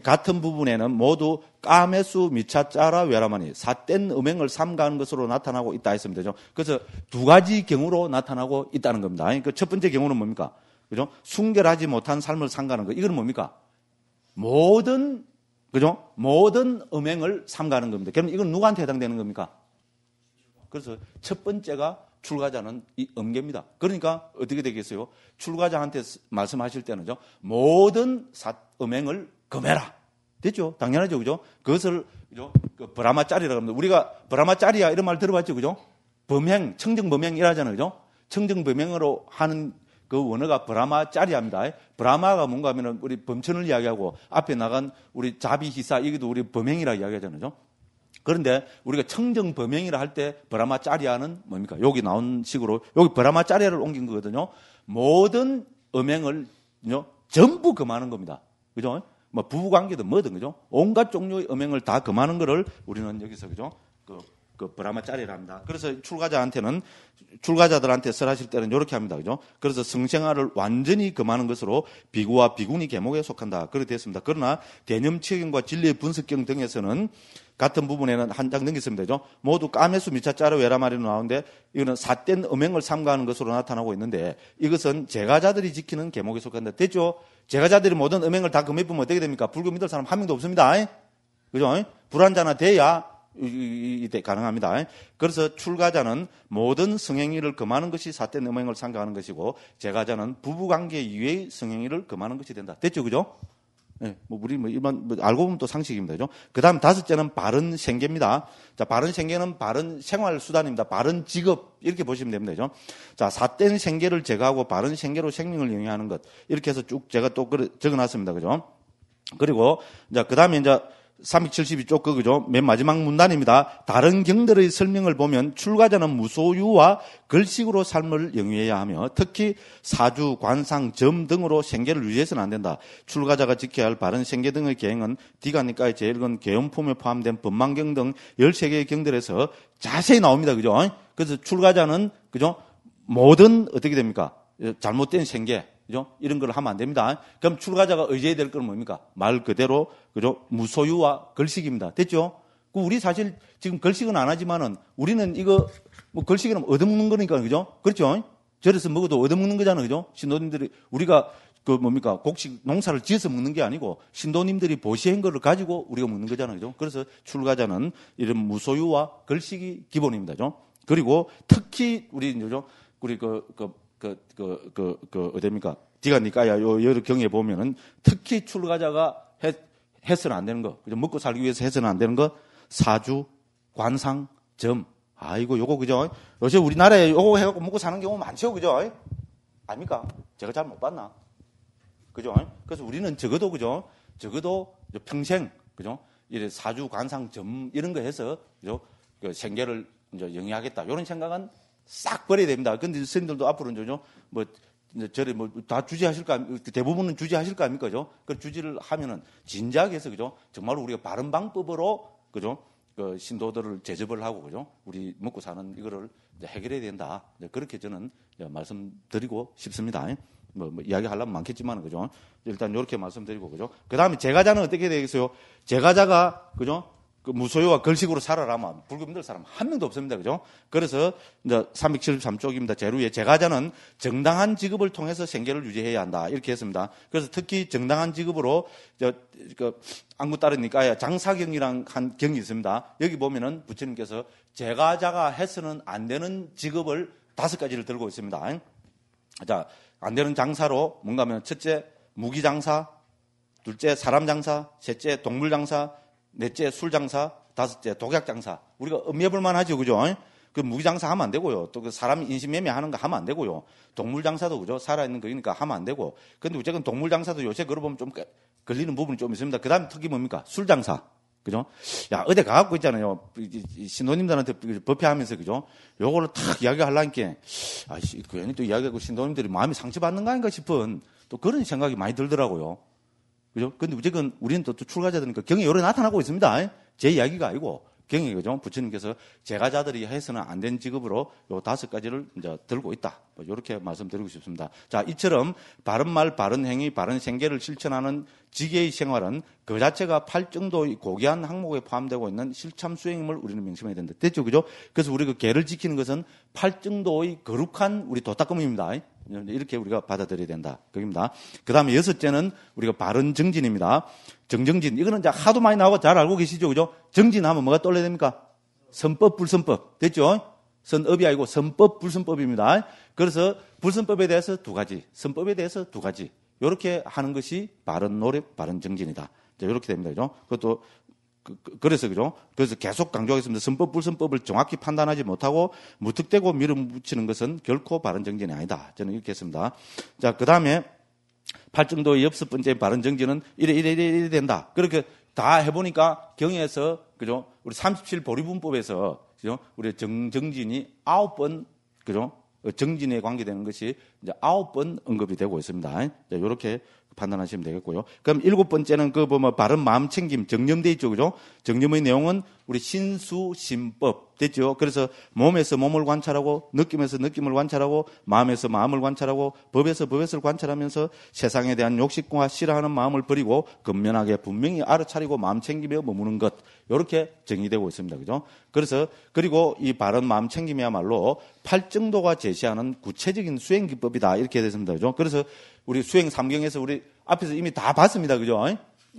같은 부분에는 모두 까메수 미차짜라 외라마니 삿된 음행을 삼가하는 것으로 나타나고 있다 했습니다. 그래서 두 가지 경우로 나타나고 있다는 겁니다. 그 첫 번째 경우는 뭡니까? 그죠? 순결하지 못한 삶을 삼가하는 거. 이건 뭡니까? 모든 음행을 삼가하는 겁니다. 그럼 이건 누구한테 해당되는 겁니까? 그래서 첫 번째가 출가자는 이 음계입니다. 그러니까 어떻게 되겠어요? 출가자한테 말씀하실 때는요, 모든 음행을 금해라. 됐죠? 당연하죠, 그죠? 그것을, 그죠? 브라마짜리라고 합니다. 우리가 브라마짜리야 이런 말 들어봤죠, 그죠? 범행, 청정범행이라잖아요, 그죠? 청정범행으로 하는 그 원어가 브라마짜리합니다. 브라마가 뭔가 하면은 우리 범천을 이야기하고 앞에 나간 우리 자비히사, 이것도 우리 범행이라 이야기하잖아요, 그죠? 그런데 우리가 청정범행이라 할 때 브라마짜리아는 뭡니까? 여기 나온 식으로 여기 브라마짜리아를 옮긴 거거든요. 모든 음행을 전부 금하는 겁니다. 그죠? 뭐 부부관계든 뭐든 그죠? 온갖 종류의 음행을 다 금하는 거를 우리는 여기서 그죠? 그 브라마짜리라 합니다. 그래서 출가자들한테 설하실 때는 이렇게 합니다. 그죠? 그래서 성생활을 완전히 금하는 것으로 비구와 비구니 계목에 속한다. 그렇게 됐습니다. 그러나 대념치경과 진리의 분석경 등에서는 같은 부분에는 한 장 넘겼습니다. 그죠? 모두 까메수 미차짜르 외라마리로 나오는데 이거는 삿된 음행을 삼가하는 것으로 나타나고 있는데 이것은 제가자들이 지키는 계목에 속한다. 됐죠? 제가자들이 모든 음행을 다 금해보면 어떻게 됩니까? 불교 믿을 사람 한 명도 없습니다. 그죠? 불환자나 돼야 이때 가능합니다. 그래서 출가자는 모든 성행위를 금하는 것이 삿된 음행을 삼가하는 것이고 제가자는 부부관계 이외의 성행위를 금하는 것이 된다. 됐죠? 그죠? 네, 우리 일반 알고 보면 또 상식입니다. 그죠? 그 다음 다섯째는 바른 생계입니다. 자, 바른 생계는 바른 생활 수단입니다. 바른 직업 이렇게 보시면 됩니다. 그죠? 자, 삿된 생계를 제거하고 바른 생계로 생명을 영위하는 것 이렇게 해서 쭉 제가 또 적어놨습니다. 그죠? 그리고 그 다음에 이제 372쪽 그죠? 맨 마지막 문단입니다. 다른 경들의 설명을 보면 출가자는 무소유와 걸식으로 삶을 영위해야 하며 특히 사주, 관상, 점 등으로 생계를 유지해서는 안 된다. 출가자가 지켜야 할 바른 생계 등의 계행은 디가니까의 제일근 계엄품에 포함된 법망경 등 13개의 경들에서 자세히 나옵니다. 그죠? 그래서 출가자는 그죠? 모든 어떻게 됩니까? 잘못된 생계 그죠? 이런 걸 하면 안 됩니다. 그럼 출가자가 의지해야 될 건 뭡니까? 말 그대로, 그죠? 무소유와 걸식입니다. 됐죠? 우리 사실 지금 걸식은 안 하지만은 우리는 이거, 뭐 걸식이라면 얻어먹는 거니까, 그죠? 그렇죠? 절에서 먹어도 얻어먹는 거잖아요. 그죠? 신도님들이, 우리가 곡식 농사를 지어서 먹는 게 아니고 신도님들이 보시한 거를 가지고 우리가 먹는 거잖아요. 그죠? 그래서 출가자는 이런 무소유와 걸식이 기본입니다. 그죠? 그리고 특히 우리 어딥니까? 디가니까야 여러 경에 보면은 특히 출가자가 해서는 안 되는 거, 그죠? 먹고 살기 위해서 해서는 안 되는 거, 사주, 관상, 점. 아이고, 요거, 그죠? 요새 우리나라에 요거 해갖고 먹고 사는 경우 많죠, 그죠? 아닙니까? 제가 잘 못 봤나? 그죠? 그래서 우리는 적어도, 그죠? 적어도 평생, 그죠? 이래 사주, 관상, 점, 이런 거 해서, 그죠? 그 생계를 이제 영위하겠다. 이런 생각은 싹 버려야 됩니다. 근데 선생님들도 앞으로는 저래 다 주지하실까, 대부분은 주지하실 거 아닙니까? 그죠? 그 주지를 하면은 진지하게 해서, 그죠? 정말로 우리가 바른 방법으로, 그죠? 그 신도들을 제접을 하고, 그죠? 우리 먹고 사는 이거를 해결해야 된다. 그렇게 저는 말씀드리고 싶습니다. 이야기 하려면 많겠지만, 그죠? 일단 이렇게 말씀드리고, 그죠? 그 다음에 제가자는 어떻게 되겠어요? 제가자가, 그죠? 그 무소유와 걸식으로 살아라면 불교 믿을 사람 한 명도 없습니다. 그죠? 그래서 이제 373쪽입니다. 제루에 제가자는 정당한 직업을 통해서 생계를 유지해야 한다. 이렇게 했습니다. 그래서 특히 정당한 직업으로 안구 따르니까 장사경이랑 한 경이 있습니다. 여기 보면은 부처님께서 제가자가 해서는 안 되는 직업을 5가지를 들고 있습니다. 자, 안 되는 장사로 뭔가 하면 첫째 무기장사, 둘째 사람장사, 셋째 동물장사, 넷째 술장사, 다섯째 독약장사. 우리가 음해볼만 하죠. 그죠? 그 무기장사 하면 안 되고요. 또 그 사람 인신매매하는 거 하면 안 되고요. 동물장사도 그죠? 살아있는 거니까 하면 안 되고. 근데 어쨌든 동물장사도 요새 걸어보면 좀 걸리는 부분이 좀 있습니다. 그 다음에 특히 뭡니까? 술장사. 그죠? 야, 어디 가갖고 있잖아요. 신도님들한테 법회하면서, 그죠? 요거를 탁 이야기하려니까, 괜히 또 이야기하고 신도님들이 마음이 상처받는 거 아닌가 싶은 또 그런 생각이 많이 들더라고요. 그죠? 근데 어쨌든 우리는 또 출가자들이니까 경이 요래 나타나고 있습니다. 제 이야기가 아니고. 경이, 그죠? 부처님께서 제가자들이 해서는 안 된 직업으로 요 5가지를 이제 들고 있다. 뭐 요렇게 말씀드리고 싶습니다. 자, 이처럼 바른 말, 바른 행위, 바른 생계를 실천하는 지계의 생활은 그 자체가 8정도의 고귀한 항목에 포함되고 있는 실참 수행임을 우리는 명심해야 된다. 됐죠? 그죠? 그래서 우리 그 계를 지키는 것은 8정도의 거룩한 우리 도닦음입니다. 이렇게 우리가 받아들여야 된다. 그겁니다. 그 다음에 6째는 우리가 바른 정진입니다. 정정진. 이거는 이제 하도 많이 나오고 잘 알고 계시죠? 그죠? 정진하면 뭐가 떠올려야 됩니까? 선법, 불선법. 됐죠? 선업이 아니고 선법, 불선법입니다. 그래서 불선법에 대해서 2가지, 선법에 대해서 2가지. 이렇게 하는 것이 바른 노력, 바른 정진이다. 이렇게 됩니다. 그죠? 그것도 그래서 그죠? 그래서 계속 강조하겠습니다. 선법, 불선법을 정확히 판단하지 못하고 무턱대고 밀어붙이는 것은 결코 바른 정진이 아니다. 저는 이렇게 했습니다. 자, 그 다음에 8정도의 6번째 바른 정진은 이래 된다. 그렇게 다 해보니까 경에서, 그죠? 우리 37보리분법에서, 그죠? 우리 정진이 9번, 그죠? 정진에 관계되는 것이 이제 9번 언급이 되고 있습니다. 이렇게 판단하시면 되겠고요. 그럼 7번째는 그 보면 바른 마음 챙김, 정념돼 있죠, 그죠? 정념의 내용은 우리 신수심법 됐죠. 그래서 몸에서 몸을 관찰하고, 느낌에서 느낌을 관찰하고, 마음에서 마음을 관찰하고, 법에서 법을 관찰하면서 세상에 대한 욕심과 싫어하는 마음을 버리고 근면하게 분명히 알아차리고 마음 챙기며 머무는 것. 이렇게 정의되고 있습니다, 그죠? 그래서 그리고 이 바른 마음 챙김이야말로 8정도가 제시하는 구체적인 수행 기법이다. 이렇게 됐습니다, 그죠? 그래서 우리 수행 3경에서 우리 앞에서 이미 다 봤습니다. 그죠?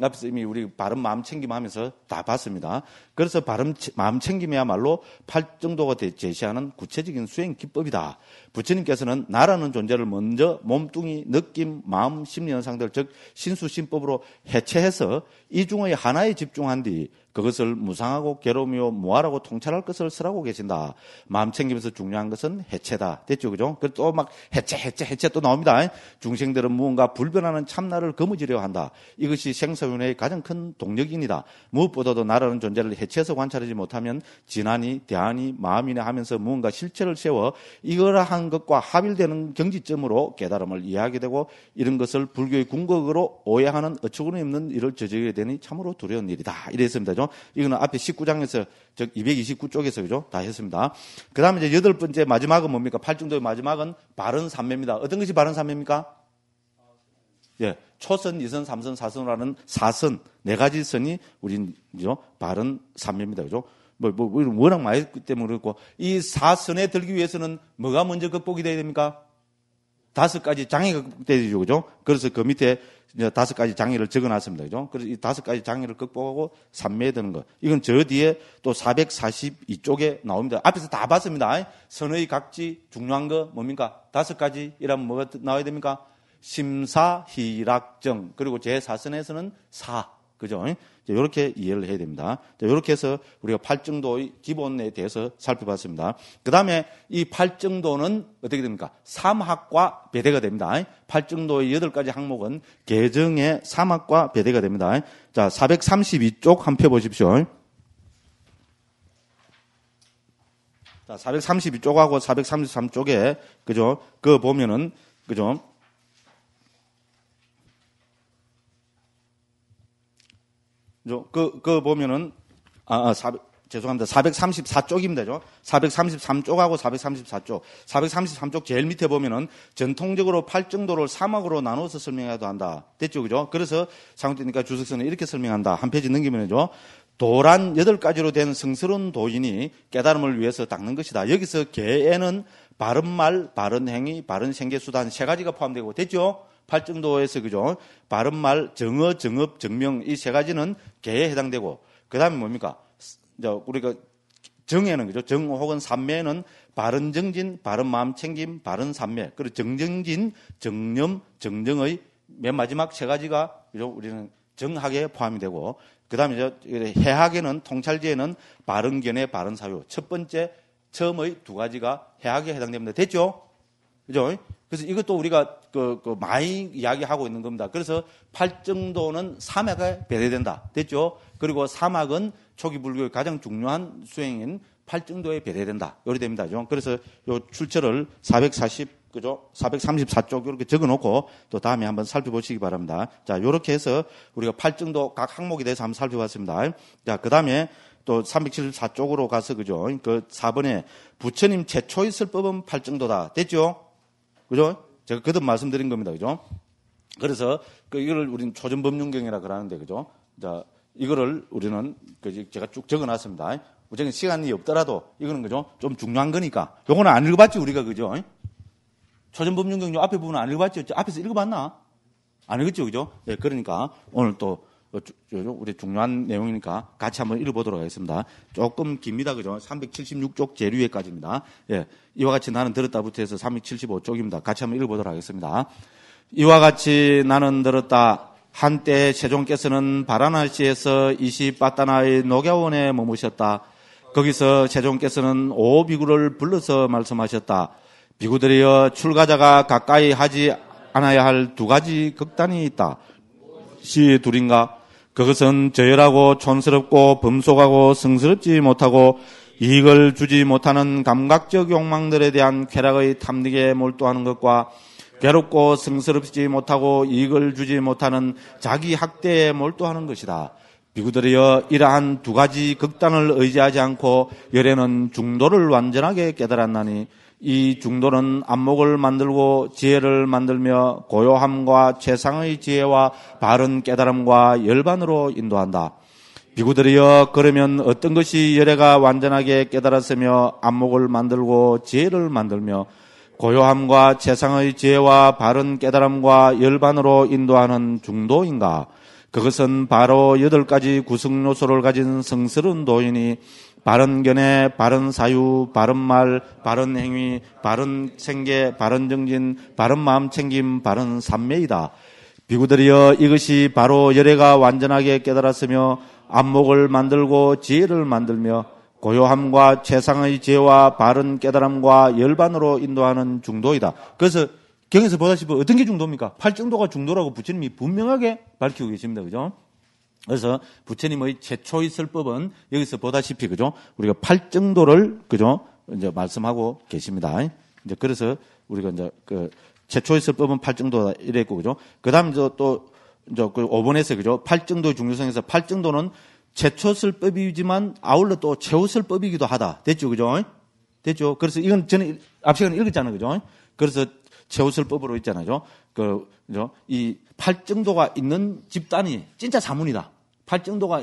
앞에서 이미 우리 바른 마음 챙김 하면서 다 봤습니다. 그래서 바른 마음 챙김이야말로 8정도가 제시하는 구체적인 수행 기법이다. 부처님께서는 나라는 존재를 먼저 몸뚱이, 느낌, 마음, 심리 현상들, 즉 신수심법으로 해체해서 이 중의 하나에 집중한 뒤 그것을 무상하고 괴로우며 무아라고 통찰할 것을 쓰라고 계신다. 마음 챙기면서 중요한 것은 해체다. 됐죠? 그죠? 그리고 또 막 해체 또 나옵니다. 중생들은 무언가 불변하는 참나를 거머쥐려 한다. 이것이 생사윤회의 가장 큰 동력입니다. 무엇보다도 나라는 존재를 해체해서 관찰하지 못하면 진안이, 대안이, 마음이나 하면서 무언가 실체를 세워 이러한 것과 합일되는 경지점으로 깨달음을 이해하게 되고 이런 것을 불교의 궁극으로 오해하는 어처구니 없는 일을 저지르게 되니 참으로 두려운 일이다. 이랬습니다. 이거는 앞에 19장에서, 즉 229쪽에서, 그죠? 다 했습니다. 그 다음에 이제 8번째 마지막은 뭡니까? 8정도의 마지막은 바른 삼매입니다. 어떤 것이 바른 삼매입니까? 예. 초선, 2선, 3선, 4선이라는 4선, 4가지 선이 우린, 그죠? 바른 삼매입니다. 그죠? 워낙 많이 했기 때문에 그렇고, 이 4선에 들기 위해서는 뭐가 먼저 극복이 돼야 됩니까? 5가지 장애가 극복돼야 되죠. 그죠? 그래서 그 밑에 이제 5가지 장애를 적어놨습니다. 그죠? 그래서 이 5가지 장애를 극복하고 삼매에 드는 거. 이건 저 뒤에 또 442쪽에 나옵니다. 앞에서 다 봤습니다. 선의 각지, 중요한 거 뭡니까? 5가지 이라면 뭐가 나와야 됩니까? 심사, 희락정. 그리고 제4선에서는 사. 그죠? 이렇게 이해를 해야 됩니다. 이렇게 해서 우리가 8정도의 기본에 대해서 살펴봤습니다. 그 다음에 이 8정도는 어떻게 됩니까? 3학과 배대가 됩니다. 8정도의 8가지 항목은 개정의 3학과 배대가 됩니다. 자, 432쪽 한번 펴보십시오. 자, 432쪽하고 433쪽에, 그죠? 그거 보면은, 그죠? 그 보면은, 죄송합니다. 434쪽입니다. 433쪽하고 434쪽. 433쪽 제일 밑에 보면은 전통적으로 8정도를 3학으로 나눠서 설명해야 한다. 됐죠? 그죠? 그래서 상태니까 주석서는 이렇게 설명한다. 한 페이지 넘기면요. 도란 8가지로 된 성스러운 도인이 깨달음을 위해서 닦는 것이다. 여기서 계에는 바른 말, 바른 행위, 바른 생계수단 3가지가 포함되고 됐죠? 팔정도에서 그죠? 바른 말, 정어, 정업, 정명 이 3가지는 계에 해당되고 그 다음에 뭡니까? 우리가 정에는 그죠? 정 혹은 삼매는 바른 정진, 바른 마음 챙김, 바른 삼매. 그리고 정정진, 정념, 정정의 맨 마지막 3가지가 그죠? 우리는 정학에 포함이 되고 그다음에 해학에는 통찰지에는 바른 견해, 바른 사유. 첫 번째 처음의 2가지가 해학에 해당됩니다. 됐죠? 그죠? 그래서 이것도 우리가 많이 이야기하고 있는 겁니다. 그래서 팔정도는 삼학에 배대된다. 됐죠? 그리고 삼학은 초기 불교의 가장 중요한 수행인 팔정도에 배대된다. 요리 됩니다. 그래서 요 출처를 434쪽 이렇게 적어 놓고 또 다음에 한번 살펴보시기 바랍니다. 자, 요렇게 해서 우리가 팔정도 각 항목에 대해서 한번 살펴봤습니다. 자, 그다음에 또 374쪽으로 가서 그죠? 그 4번에 부처님 최초의 설법은 팔정도다. 됐죠? 그죠? 제가 거듭 말씀드린 겁니다. 그죠? 그래서 이거를 우리는 초전법륜경이라 그러는데 그죠? 자, 이거를 우리는 제가 쭉 적어 놨습니다. 우리는 시간이 없더라도 이거는 그죠? 좀 중요한 거니까. 요거는 안 읽어봤지 우리가 그죠? 초전법륜경 요 앞에 부분 안 읽어봤죠? 앞에서 읽어봤나? 안 읽었죠, 그죠? 예, 그러니까 오늘 또 우리 중요한 내용이니까 같이 한번 읽어보도록 하겠습니다. 조금 깁니다, 그죠? 376쪽 제일 위에까지입니다. 예, 이와 같이 나는 들었다부터 해서 375쪽입니다. 같이 한번 읽어보도록 하겠습니다. 이와 같이 나는 들었다. 한때 세종께서는 바라나시에서 이시빠따나의 녹야원에 머무셨다. 거기서 세종께서는 5비구를 불러서 말씀하셨다. 비구들이여 출가자가 가까이 하지 않아야 할 2가지 극단이 있다. 시 둘인가? 그것은 저열하고 촌스럽고 범속하고 성스럽지 못하고 이익을 주지 못하는 감각적 욕망들에 대한 쾌락의 탐닉에 몰두하는 것과 괴롭고 성스럽지 못하고 이익을 주지 못하는 자기 학대에 몰두하는 것이다. 비구들이여 이러한 2가지 극단을 의지하지 않고 열에는 중도를 완전하게 깨달았나니 이 중도는 안목을 만들고 지혜를 만들며 고요함과 최상의 지혜와 바른 깨달음과 열반으로 인도한다. 비구들이여 그러면 어떤 것이 열애가 완전하게 깨달았으며 안목을 만들고 지혜를 만들며 고요함과 최상의 지혜와 바른 깨달음과 열반으로 인도하는 중도인가? 그것은 바로 8가지 구성 요소를 가진 성스러운 도인이 바른 견해, 바른 사유, 바른 말, 바른 행위, 바른 생계, 바른 정진, 바른 마음 챙김, 바른 삼매이다. 비구들이여 이것이 바로 열애가 완전하게 깨달았으며 안목을 만들고 지혜를 만들며 고요함과 최상의 지혜와 바른 깨달음과 열반으로 인도하는 중도이다. 그래서 경에서 보다시피 어떤 게 중도입니까? 팔정도가 중도라고 부처님이 분명하게 밝히고 계십니다. 그죠? 그래서 부처님의 최초의 설법은 여기서 보다시피 그죠? 우리가 팔정도를 그죠? 이제 말씀하고 계십니다. 이제 그래서 우리가 이제 최초의 설법은 팔정도다 이랬고 그죠? 그다음 또 이제 5번에서 그죠? 팔정도의 중요성에서 팔정도는 최초 설법이지만 아울러 또 최후 설법이기도 하다. 됐죠? 그죠? 됐죠? 그래서 이건 저는 앞 시간에 읽었잖아요. 그죠? 그래서 최후 설법으로 있잖아요. 그죠? 이 팔정도가 있는 집단이 진짜 사문이다. 팔정도가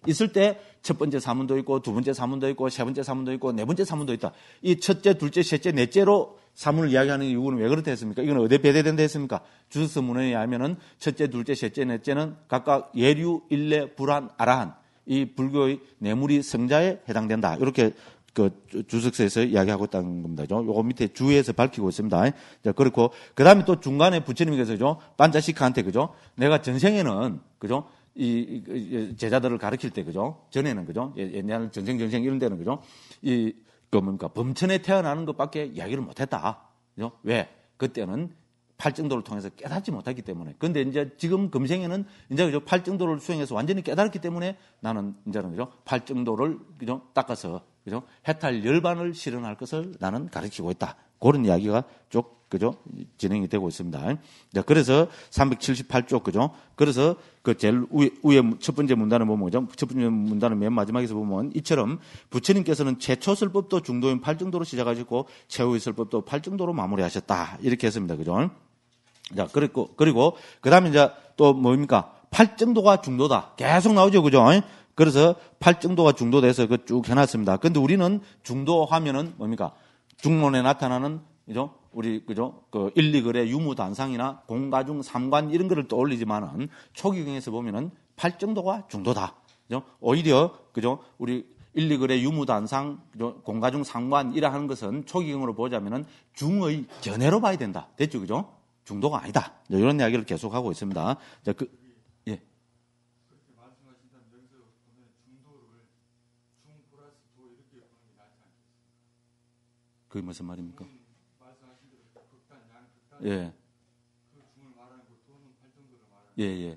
있을 때 첫 번째 사문도 있고, 두 번째 사문도 있고, 세 번째 사문도 있고, 네 번째 사문도 있다. 이 첫째, 둘째, 셋째, 넷째로 사문을 이야기하는 이유는 왜 그렇다 했습니까? 이건 어디에 배대된다 했습니까? 주석서 문헌에 의하면은 첫째, 둘째, 셋째, 넷째는 각각 예류, 일례, 불한, 아라한 이 불교의 내물이 성자에 해당된다. 이렇게 주석서에서 이야기하고 있다는 겁니다. 요거 밑에 주에서 밝히고 있습니다. 자, 그렇고, 그 다음에 또 중간에 부처님께서, 그죠? 반자식한테, 그죠? 내가 전생에는, 그죠? 이 제자들을 가르칠 때, 그죠? 전에는, 그죠? 옛날 전생 이런 데는, 그죠? 범천에 태어나는 것밖에 이야기를 못했다. 그죠? 왜? 그때는 팔정도를 통해서 깨닫지 못했기 때문에. 근데 이제 지금 금생에는 이제 그죠? 팔정도를 수행해서 완전히 깨달았기 때문에 나는 이제는, 그죠? 팔정도를, 그죠? 닦아서, 그죠? 해탈 열반을 실현할 것을 나는 가르치고 있다. 그런 이야기가 쭉, 그죠? 진행이 되고 있습니다. 자, 그래서 378쪽, 그죠? 그래서 제일 위에 첫 번째 문단을 보면, 그죠? 첫 번째 문단을 맨 마지막에서 보면 이처럼 부처님께서는 최초 설법도 중도인 팔정도로 시작하셨고 최후의 설법도 팔정도로 마무리하셨다. 이렇게 했습니다. 그죠? 자, 그리고 그 다음에 이제 또 뭡니까? 팔정도가 중도다. 계속 나오죠. 그죠? 그래서 팔정도가 중도돼서 그 쭉 해놨습니다. 근데 우리는 중도 하면은 뭡니까? 중론에 나타나는, 그죠? 우리, 그죠? 그 1, 2글의 유무단상이나 공가중, 삼관 이런 거를 떠올리지만은 초기경에서 보면은 팔정도가 중도다. 그죠? 오히려, 그죠? 우리 1, 2글의 유무단상, 그죠? 공가중, 삼관 이라 하는 것은 초기경으로 보자면은 중의 견해로 봐야 된다. 됐죠? 그죠? 중도가 아니다. 이런 이야기를 계속하고 있습니다. 자, 예. 그렇게 말씀하신다면 여기서 보면 중도를 중 플러스 도 이렇게 보는 게 낫지 않겠습니까? 그게 무슨 말입니까? 말씀하신 대로 극단, 양극단 예. 그 중을 말하는 거 도는 팔정도를 말하는 예, 예.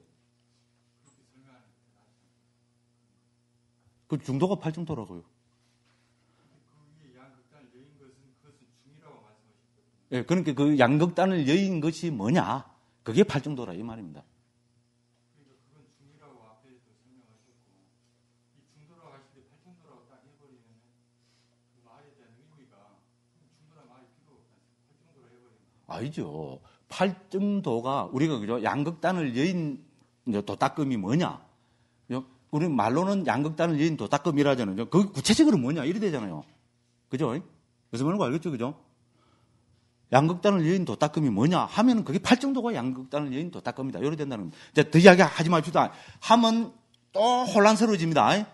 그렇게 설명하는 게 낫지 않겠습니까? 그 중도가 팔정도라고요. 그 위에 양극단을 여인 그것은 중이라고 말씀하셨거든요. 예, 그러니까 그 양극단을 여인 것이 뭐냐? 그게 팔정도라 이 말입니다. 그러니까 그건 중이라고 앞에도 설명하셨고 이 중도라고 하실 때 팔정도라고 딱 해버리면 그 말에 대한 의미가 중도란 말이 필요 없다. 팔정도로 해버리면 아니죠. 팔정도가 우리가 그죠? 양극단을 여인 도닦음이 뭐냐? 그죠? 우리 말로는 양극단을 여인 도닦음이라잖아요. 그게 구체적으로 뭐냐? 이래 되잖아요. 그죠? 그래서 뭐는 거 알겠죠? 그죠? 양극단을 여인 도닦음이 뭐냐 하면은 그게 팔정도가 양극단을 여인 도닦음이다. 이래 된다는 겁니다. 이제 더 이야기 하지 맙시다. 하면 또 혼란스러워집니다.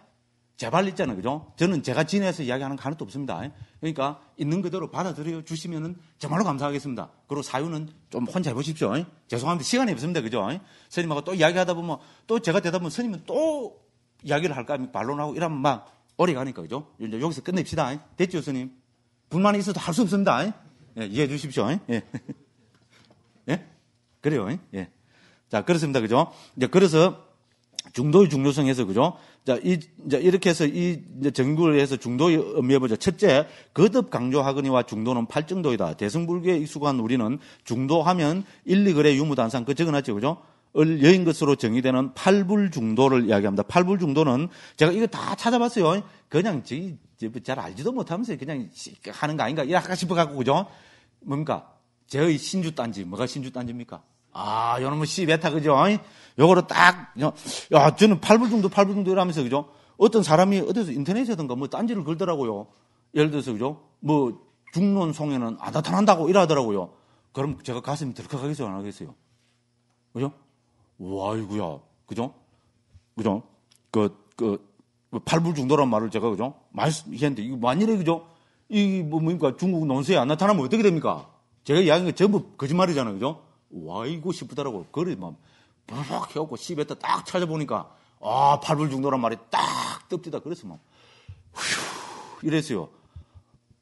제발 있잖아요. 그죠? 저는 제가 지내서 이야기하는 거 하나도 없습니다. 그러니까 있는 그대로 받아들여 주시면은 정말로 감사하겠습니다. 그리고 사유는 좀 혼자 해보십시오. 죄송합니다. 시간이 없습니다. 그죠? 스님하고 또 이야기하다 보면 또 제가 되다 보면 스님은 또 이야기를 할까 하면 반론하고 이러면 막 오래 가니까. 그죠? 이제 여기서 끝냅시다. 됐죠, 스님? 불만이 있어도 할 수 없습니다. 예, 이해해 주십시오. 예. 예? 그래요. 예. 자, 그렇습니다. 그죠? 이제 그래서 중도의 중요성에서, 그죠? 자, 이제 이렇게 해서 이제 정구를 해서 중도의 의미해보자. 첫째, 거듭 강조하거니와 중도는 팔정도이다. 대승불교에 익숙한 우리는 중도하면 1, 2글의 유무단상, 그 적어놨죠. 그죠? 을 여인 것으로 정의되는 팔불중도를 이야기합니다. 팔불중도는 제가 이거 다 찾아봤어요. 그냥 잘 알지도 못하면서 그냥 하는 거 아닌가 이렇게 싶어갖고, 그죠? 뭡니까? 제의 신주단지. 뭐가 신주단지입니까? 아, 요놈의 시베타, 그죠? 요거를 딱, 야, 저는 팔불중도 이러면서, 그죠? 어떤 사람이 어디서 인터넷에든가 뭐 딴지를 걸더라고요. 예를 들어서, 그죠? 뭐, 중론송에는 안 나타난다고 이러더라고요. 그럼 제가 가슴이 덜컥하겠어요? 안 하겠어요? 그죠? 와, 아이고야. 그죠? 그죠? 팔불중도란 말을 제가, 그죠? 말씀했는데, 이거 만일에, 그죠? 뭡니까? 중국 논수에 안 나타나면 어떻게 됩니까? 제가 이야기한 게 전부 거짓말이잖아요. 그죠? 와, 이거 싶더라고요. 그래, 막, 부럭 해갖고 시베타 딱 찾아보니까, 아, 팔불중도란 말이 딱 뜹디다. 그래서 막, 휴, 이랬어요.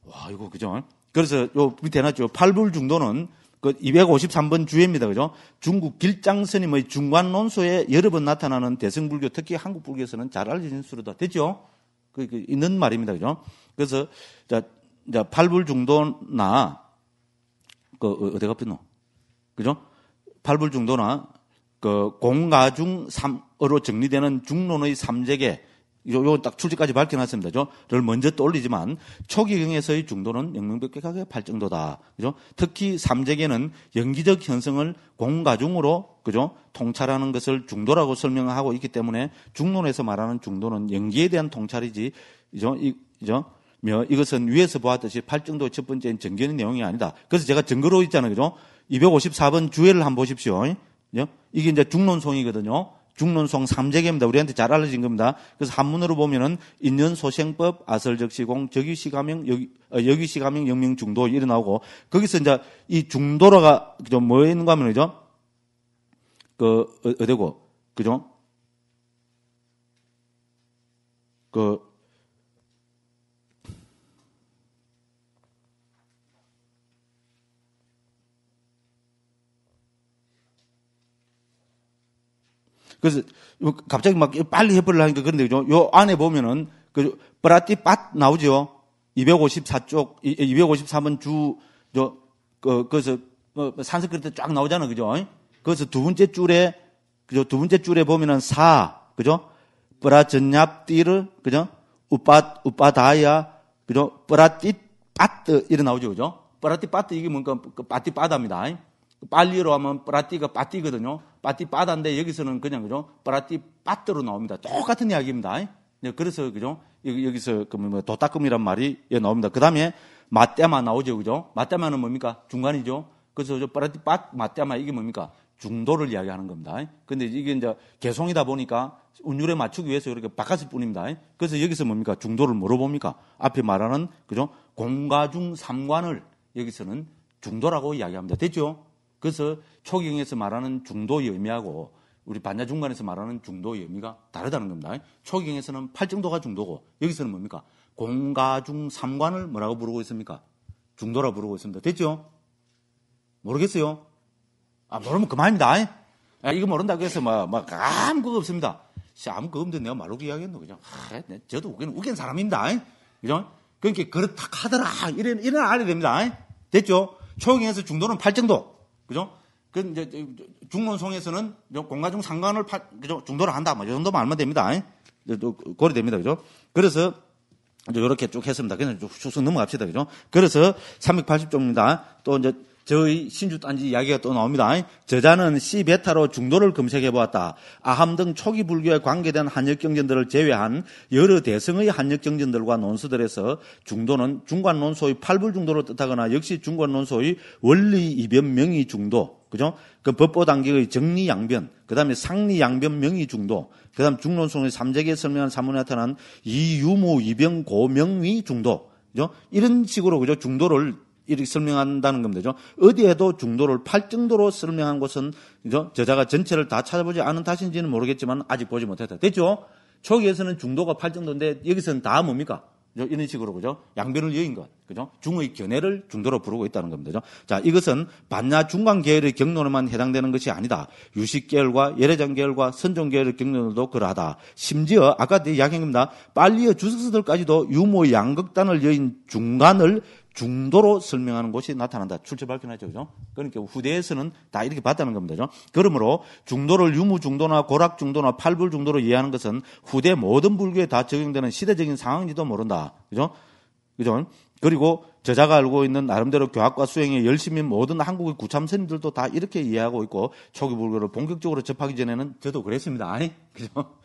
와, 이거, 그죠? 그래서 요 밑에 해놨죠. 팔불중도는 그 253번 주예입니다. 그죠? 중국 길장 스님의 중관 논소에 여러 번 나타나는 대승불교, 특히 한국 불교에서는 잘 알려진 수로다. 됐죠? 그 있는 말입니다. 그죠? 그래서, 자, 팔불중도나, 어디가 폈노? 그죠? 팔불중도나, 공가중 삼으로 정리되는 중론의 삼재계, 요 딱 출제까지 밝혀놨습니다. 를 먼저 떠올리지만 초기경에서의 중도는 영명백백하게 팔정도다. 그죠? 특히 삼재계는 연기적 현성을 공가중으로, 그죠? 통찰하는 것을 중도라고 설명하고 있기 때문에 중론에서 말하는 중도는 연기에 대한 통찰이지, 그죠? 이것은 위에서 보았듯이 팔정도의 첫 번째는 정견의 내용이 아니다. 그래서 제가 증거로 있잖아요. 그죠? 254번 주예를 한번 보십시오. 이게 이제 중론송이거든요. 중론송 삼재계입니다. 우리한테 잘 알려진 겁니다. 그래서 한문으로 보면은 인연소생법, 아설적시공, 적유시가명, 여기시가명, 영명중도 이래 나오고, 거기서 이제 이 중도라가 그죠? 뭐에 있는가 하면 그죠? 어디고, 그죠? 그래서 갑자기 막 빨리 해버리려 하니까 그런데 그죠? 요 안에 보면은 그 브라티팟 나오죠. 254쪽 253번 그래서 산스크리트 쫙 나오잖아. 그죠? 그래서 두 번째 줄에 그죠? 두 번째 줄에 보면은 그죠? 브라전얍띠르 그죠? 우빠다야 그죠? 브라티빠트 이래 나오죠. 그죠? 브라티빠트 이게 뭔가 빠티빠다입니다. 빨리로 하면 뿌라띠가 빠띠거든요. 빠띠 빠다인데 여기서는 그냥 그죠? 뿌라띠 빠뜨로 나옵니다. 똑같은 이야기입니다. 네, 그래서 그죠? 여기서 그 도따끔이란 말이 나옵니다. 그 다음에 맞대마 나오죠, 그죠? 맞대마는 뭡니까? 중간이죠. 그래서 뿌라띠 빠 맞대마 이게 뭡니까? 중도를 이야기하는 겁니다. 근데 이게 이제 개송이다 보니까 운율에 맞추기 위해서 이렇게 바꿨을 뿐입니다. 그래서 여기서 뭡니까? 중도를 뭐로 봅니까? 앞에 말하는 그죠? 공가중 삼관을 여기서는 중도라고 이야기합니다. 됐죠? 그래서 초경에서 말하는 중도의 의미하고 우리 반야중간에서 말하는 중도의 의미가 다르다는 겁니다. 초경에서는 팔정도가 중도고 여기서는 뭡니까? 공가중 삼관을 뭐라고 부르고 있습니까? 중도라고 부르고 있습니다. 됐죠? 모르겠어요? 모르면 그만입니다. 이거 모른다고 해서 아무 그거 없습니다. 아무 그거 없는데 내가 말로 이야기했노. 그죠? 저도 웃긴 사람입니다. 그죠? 그러니까 그렇다 하더라. 이래 알아야 됩니다. 됐죠? 초경에서 중도는 팔정도. 그죠? 그 이제 중론송에서는 공가중 상관을 그죠? 중도를 한다. 이 정도만 알면 됩니다. 고려됩니다. 그죠? 그래서 이렇게 쭉 했습니다. 그냥 쭉 넘어갑시다. 그죠? 그래서 380쪽입니다. 또 이제 저희 신주단지 이야기가 또 나옵니다. 저자는 시베타로 중도를 검색해 보았다. 아함 등 초기 불교에 관계된 한역 경전들을 제외한 여러 대성의 한역 경전들과 논서들에서 중도는 중관 논소의 팔불 중도를 뜻하거나 역시 중관 논소의 원리 이변 명의 중도, 그죠? 그 법보 단계의 정리 양변, 그 다음에 상리 양변 명의 중도, 그 다음 중론송의 삼재기에 설명한 사문에 나타난 이유무 이변 고명의 중도, 그죠? 이런 식으로 그죠? 중도를 이렇게 설명한다는 겁니다. 어디에도 중도를 팔정도로 설명한 곳은 그죠? 저자가 전체를 다 찾아보지 않은 탓인지는 모르겠지만 아직 보지 못했다. 됐죠? 초기에서는 중도가 팔정도인데 여기서는 다 뭡니까? 그죠? 이런 식으로 그죠? 양변을 여인 것, 그죠? 중의 견해를 중도로 부르고 있다는 겁니다. 자, 이것은 반야 중간 계열의 경론에만 해당되는 것이 아니다. 유식 계열과 예래장 계열과 선종 계열의 경론도 그러하다. 심지어 아까 이야기합니다. 빨리의 주석서들까지도 유모 양극단을 여인 중간을 중도로 설명하는 곳이 나타난다. 출처 밝혀놨죠. 그죠? 그러니까 후대에서는 다 이렇게 봤다는 겁니다. 그러므로 중도를 유무 중도나 고락 중도나 팔불 중도로 이해하는 것은 후대 모든 불교에 다 적용되는 시대적인 상황인지도 모른다. 그죠? 그죠? 그리고 저자가 알고 있는 나름대로 교학과 수행에 열심인 모든 한국의 구참스님들도 다 이렇게 이해하고 있고 초기 불교를 본격적으로 접하기 전에는 저도 그랬습니다. 아니? 그죠?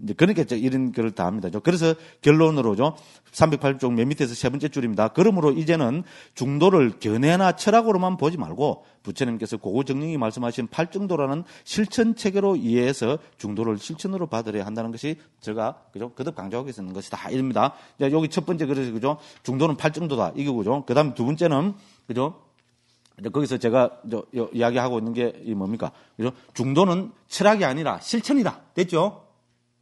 이제 그러니까 이런 글을 다 합니다. 그래서 결론으로죠. 380쪽 맨 밑에서 세 번째 줄입니다. 그러므로 이제는 중도를 견해나 철학으로만 보지 말고 부처님께서 고고정령이 말씀하신 팔정도라는 실천 체계로 이해해서 중도를 실천으로 받으려야 한다는 것이 제가 그죠? 거듭 강조하고 있는 것이다. 이럽니다. 자, 여기 첫 번째 그래서 그죠? 중도는 팔정도다. 이거죠. 그다음 두 번째는 그죠? 거기서 제가 이야기하고 있는 게 뭡니까? 그죠? 중도는 철학이 아니라 실천이다. 됐죠?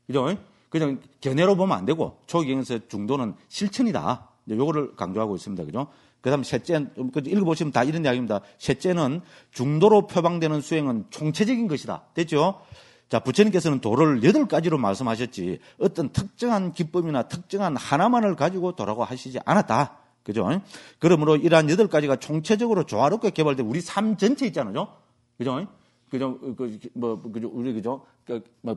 그죠? 그냥 견해로 보면 안 되고, 초기경에서 중도는 실천이다. 요거를 강조하고 있습니다. 그죠? 그 다음 셋째, 읽어보시면 다 이런 이야기입니다. 셋째는 중도로 표방되는 수행은 총체적인 것이다. 됐죠? 자, 부처님께서는 도를 8가지로 말씀하셨지, 어떤 특정한 기법이나 특정한 하나만을 가지고 도라고 하시지 않았다. 그죠? 그러므로 이러한 8가지가 총체적으로 조화롭게 개발된 우리 삶 전체 있잖아요. 그죠? 그죠? 그죠? 우리, 그죠?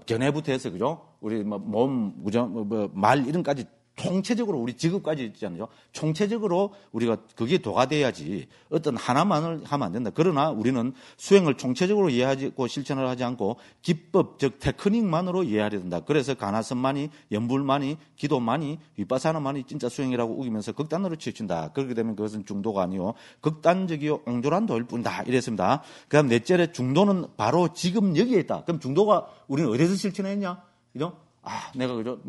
견해부터 해서, 그죠? 우리, 몸, 그죠? 말, 이런까지 총체적으로 우리 직업까지 있잖아요. 총체적으로 우리가 그게 도가 돼야지 어떤 하나만을 하면 안 된다. 그러나 우리는 수행을 총체적으로 이해하고 실천을 하지 않고 기법, 즉 테크닉만으로 이해하려 된다. 그래서 가나선만이, 연불만이, 기도만이, 윗바사나만이 진짜 수행이라고 우기면서 극단으로 치우친다. 그렇게 되면 그것은 중도가 아니요 극단적이요 옹졸한 도일 뿐이다. 이랬습니다. 그 다음 넷째로 중도는 바로 지금 여기에 있다. 그럼 중도가 우리는 어디서 실천했냐? 그죠? 내가 그죠?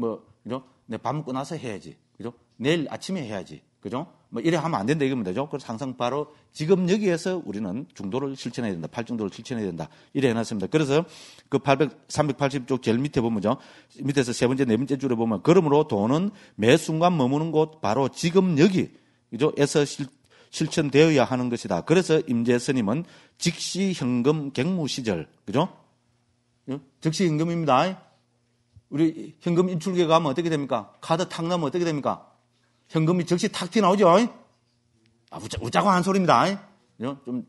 그죠? 내 밥 먹고 나서 해야지. 그죠? 내일 아침에 해야지. 그죠? 이래 하면 안 된다 이겁니다. 그래서 항상 바로 지금 여기에서 우리는 중도를 실천해야 된다. 팔중도를 실천해야 된다. 이래 해놨습니다. 그래서 그 380쪽 제일 밑에 보면요. 밑에서 세 번째, 네 번째 줄에 보면 그러므로 도는 매 순간 머무는 곳 바로 지금 여기. 그죠? 에서 실천되어야 하는 것이다. 그래서 임재 스님은 즉시 현금 객무 시절. 그죠? 즉시 현금입니다. 우리 현금 인출기에 가면 어떻게 됩니까? 카드 탁 넣으면 어떻게 됩니까? 현금이 즉시 탁 튀어나오죠? 웃자고 한 소리입니다. 좀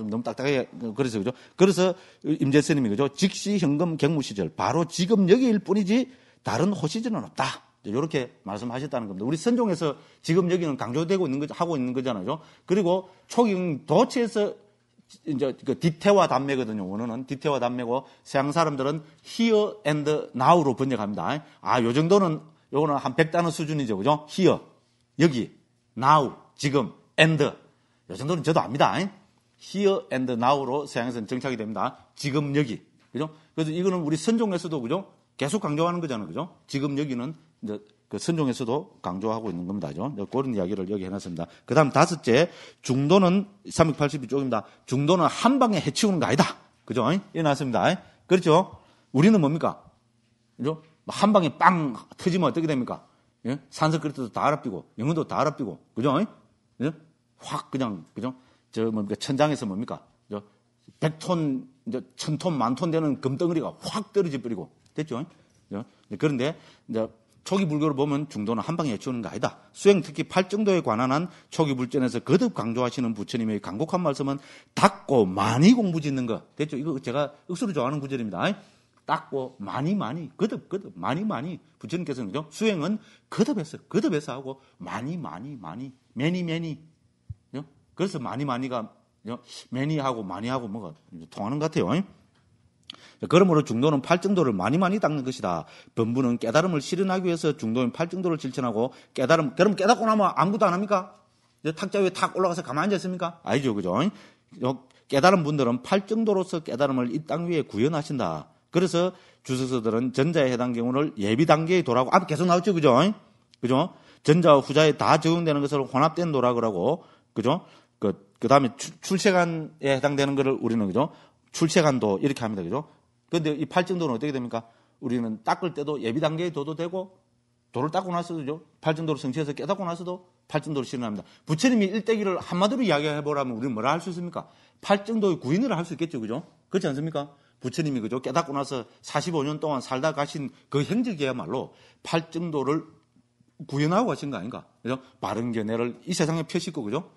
너무 딱딱하게, 그래서, 그죠? 그래서 임재 스님이, 그죠? 즉시 현금 객무 시절. 바로 지금 여기일 뿐이지 다른 호시절은 없다. 이렇게 말씀하셨다는 겁니다. 우리 선종에서 지금 여기는 강조되고 있는 거, 하고 있는 거잖아요. 그리고 초경 도체에서 이제 그 디테와 단매거든요. 원어는 디테와 단매고 서양 사람들은 here and now로 번역합니다. 요 정도는 요거는 한 100단어 수준이죠. 그죠? here 여기 now 지금 and 요 정도는 저도 압니다. here and now로 서양에서는 정착이 됩니다. 지금 여기. 그죠? 그래서 이거는 우리 선종에서도 그죠? 계속 강조하는 거잖아요. 그죠? 지금 여기는 이제 그 선종에서도 강조하고 있는 겁니다. 그죠? 그런 이야기를 여기 해놨습니다. 그 다음 다섯째, 중도는 382쪽입니다. 중도는 한 방에 해치우는 거 아니다. 그죠? 일어났습니다. 그렇죠? 우리는 뭡니까? 그죠? 한 방에 빵 터지면 어떻게 됩니까? 예? 산스크리트도 다 알아삐고, 영어도 다 알아삐고, 그죠? 예? 확 그냥, 그죠? 뭡니까? 천장에서 뭡니까? 100톤, 1000톤, 10,000톤 되는 금덩어리가 확 떨어져 버리고, 됐죠? 그런데, 이제, 초기 불교를 보면 중도는 한 방에 해치우는 거 아니다. 수행 특히 팔정도에 관한 한 초기 불전에서 거듭 강조하시는 부처님의 간곡한 말씀은 닦고 많이 공부 짓는 거. 됐죠? 이거 제가 억수로 좋아하는 구절입니다. 닦고 많이 거듭 많이 부처님께서는 그죠? 수행은 거듭해서 하고 많이 매니 그래서 많이가 매니하고 많이 하고 뭐가 통하는 것 같아요. 그러므로 중도는 팔정도를 많이 닦는 것이다. 범부는 깨달음을 실현하기 위해서 중도인 팔정도를 실천하고 그럼 깨닫고 나면 아무것도 안 합니까? 탁자 위에 탁 올라가서 가만히 앉아 있습니까? 아니죠, 그죠? 깨달은 분들은 팔정도로서 깨달음을 이 땅 위에 구현하신다. 그래서 주석서들은 전자에 해당 경우를 예비 단계의 도라고 앞에 계속 나왔죠, 그죠? 그죠? 전자와 후자에 다 적용되는 것을 혼합된 도라고 하고, 그죠? 그 다음에 출세간에 해당되는 것을 우리는 그죠? 출세간도 이렇게 합니다, 그죠? 근데 이 팔정도는 어떻게 됩니까? 우리는 닦을 때도 예비 단계의 도도 되고, 도를 닦고 나서도죠. 팔정도를 성취해서 깨닫고 나서도 팔정도를 실현합니다. 부처님이 일대기를 한마디로 이야기해 보라면 우리는 뭐라 할 수 있습니까? 팔정도의 구인을 할 수 있겠죠, 그죠? 그렇지 않습니까? 부처님이 그죠? 깨닫고 나서 45년 동안 살다 가신 그 행적이야말로 팔정도를 구현하고 가신 거 아닌가? 그죠? 바른 견해를 이 세상에 펴시고, 그죠?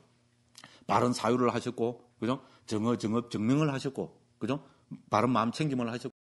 바른 사유를 하셨고, 그죠? 정업, 정명을 하셨고, 그죠? 바른 마음 챙김을 하셨고,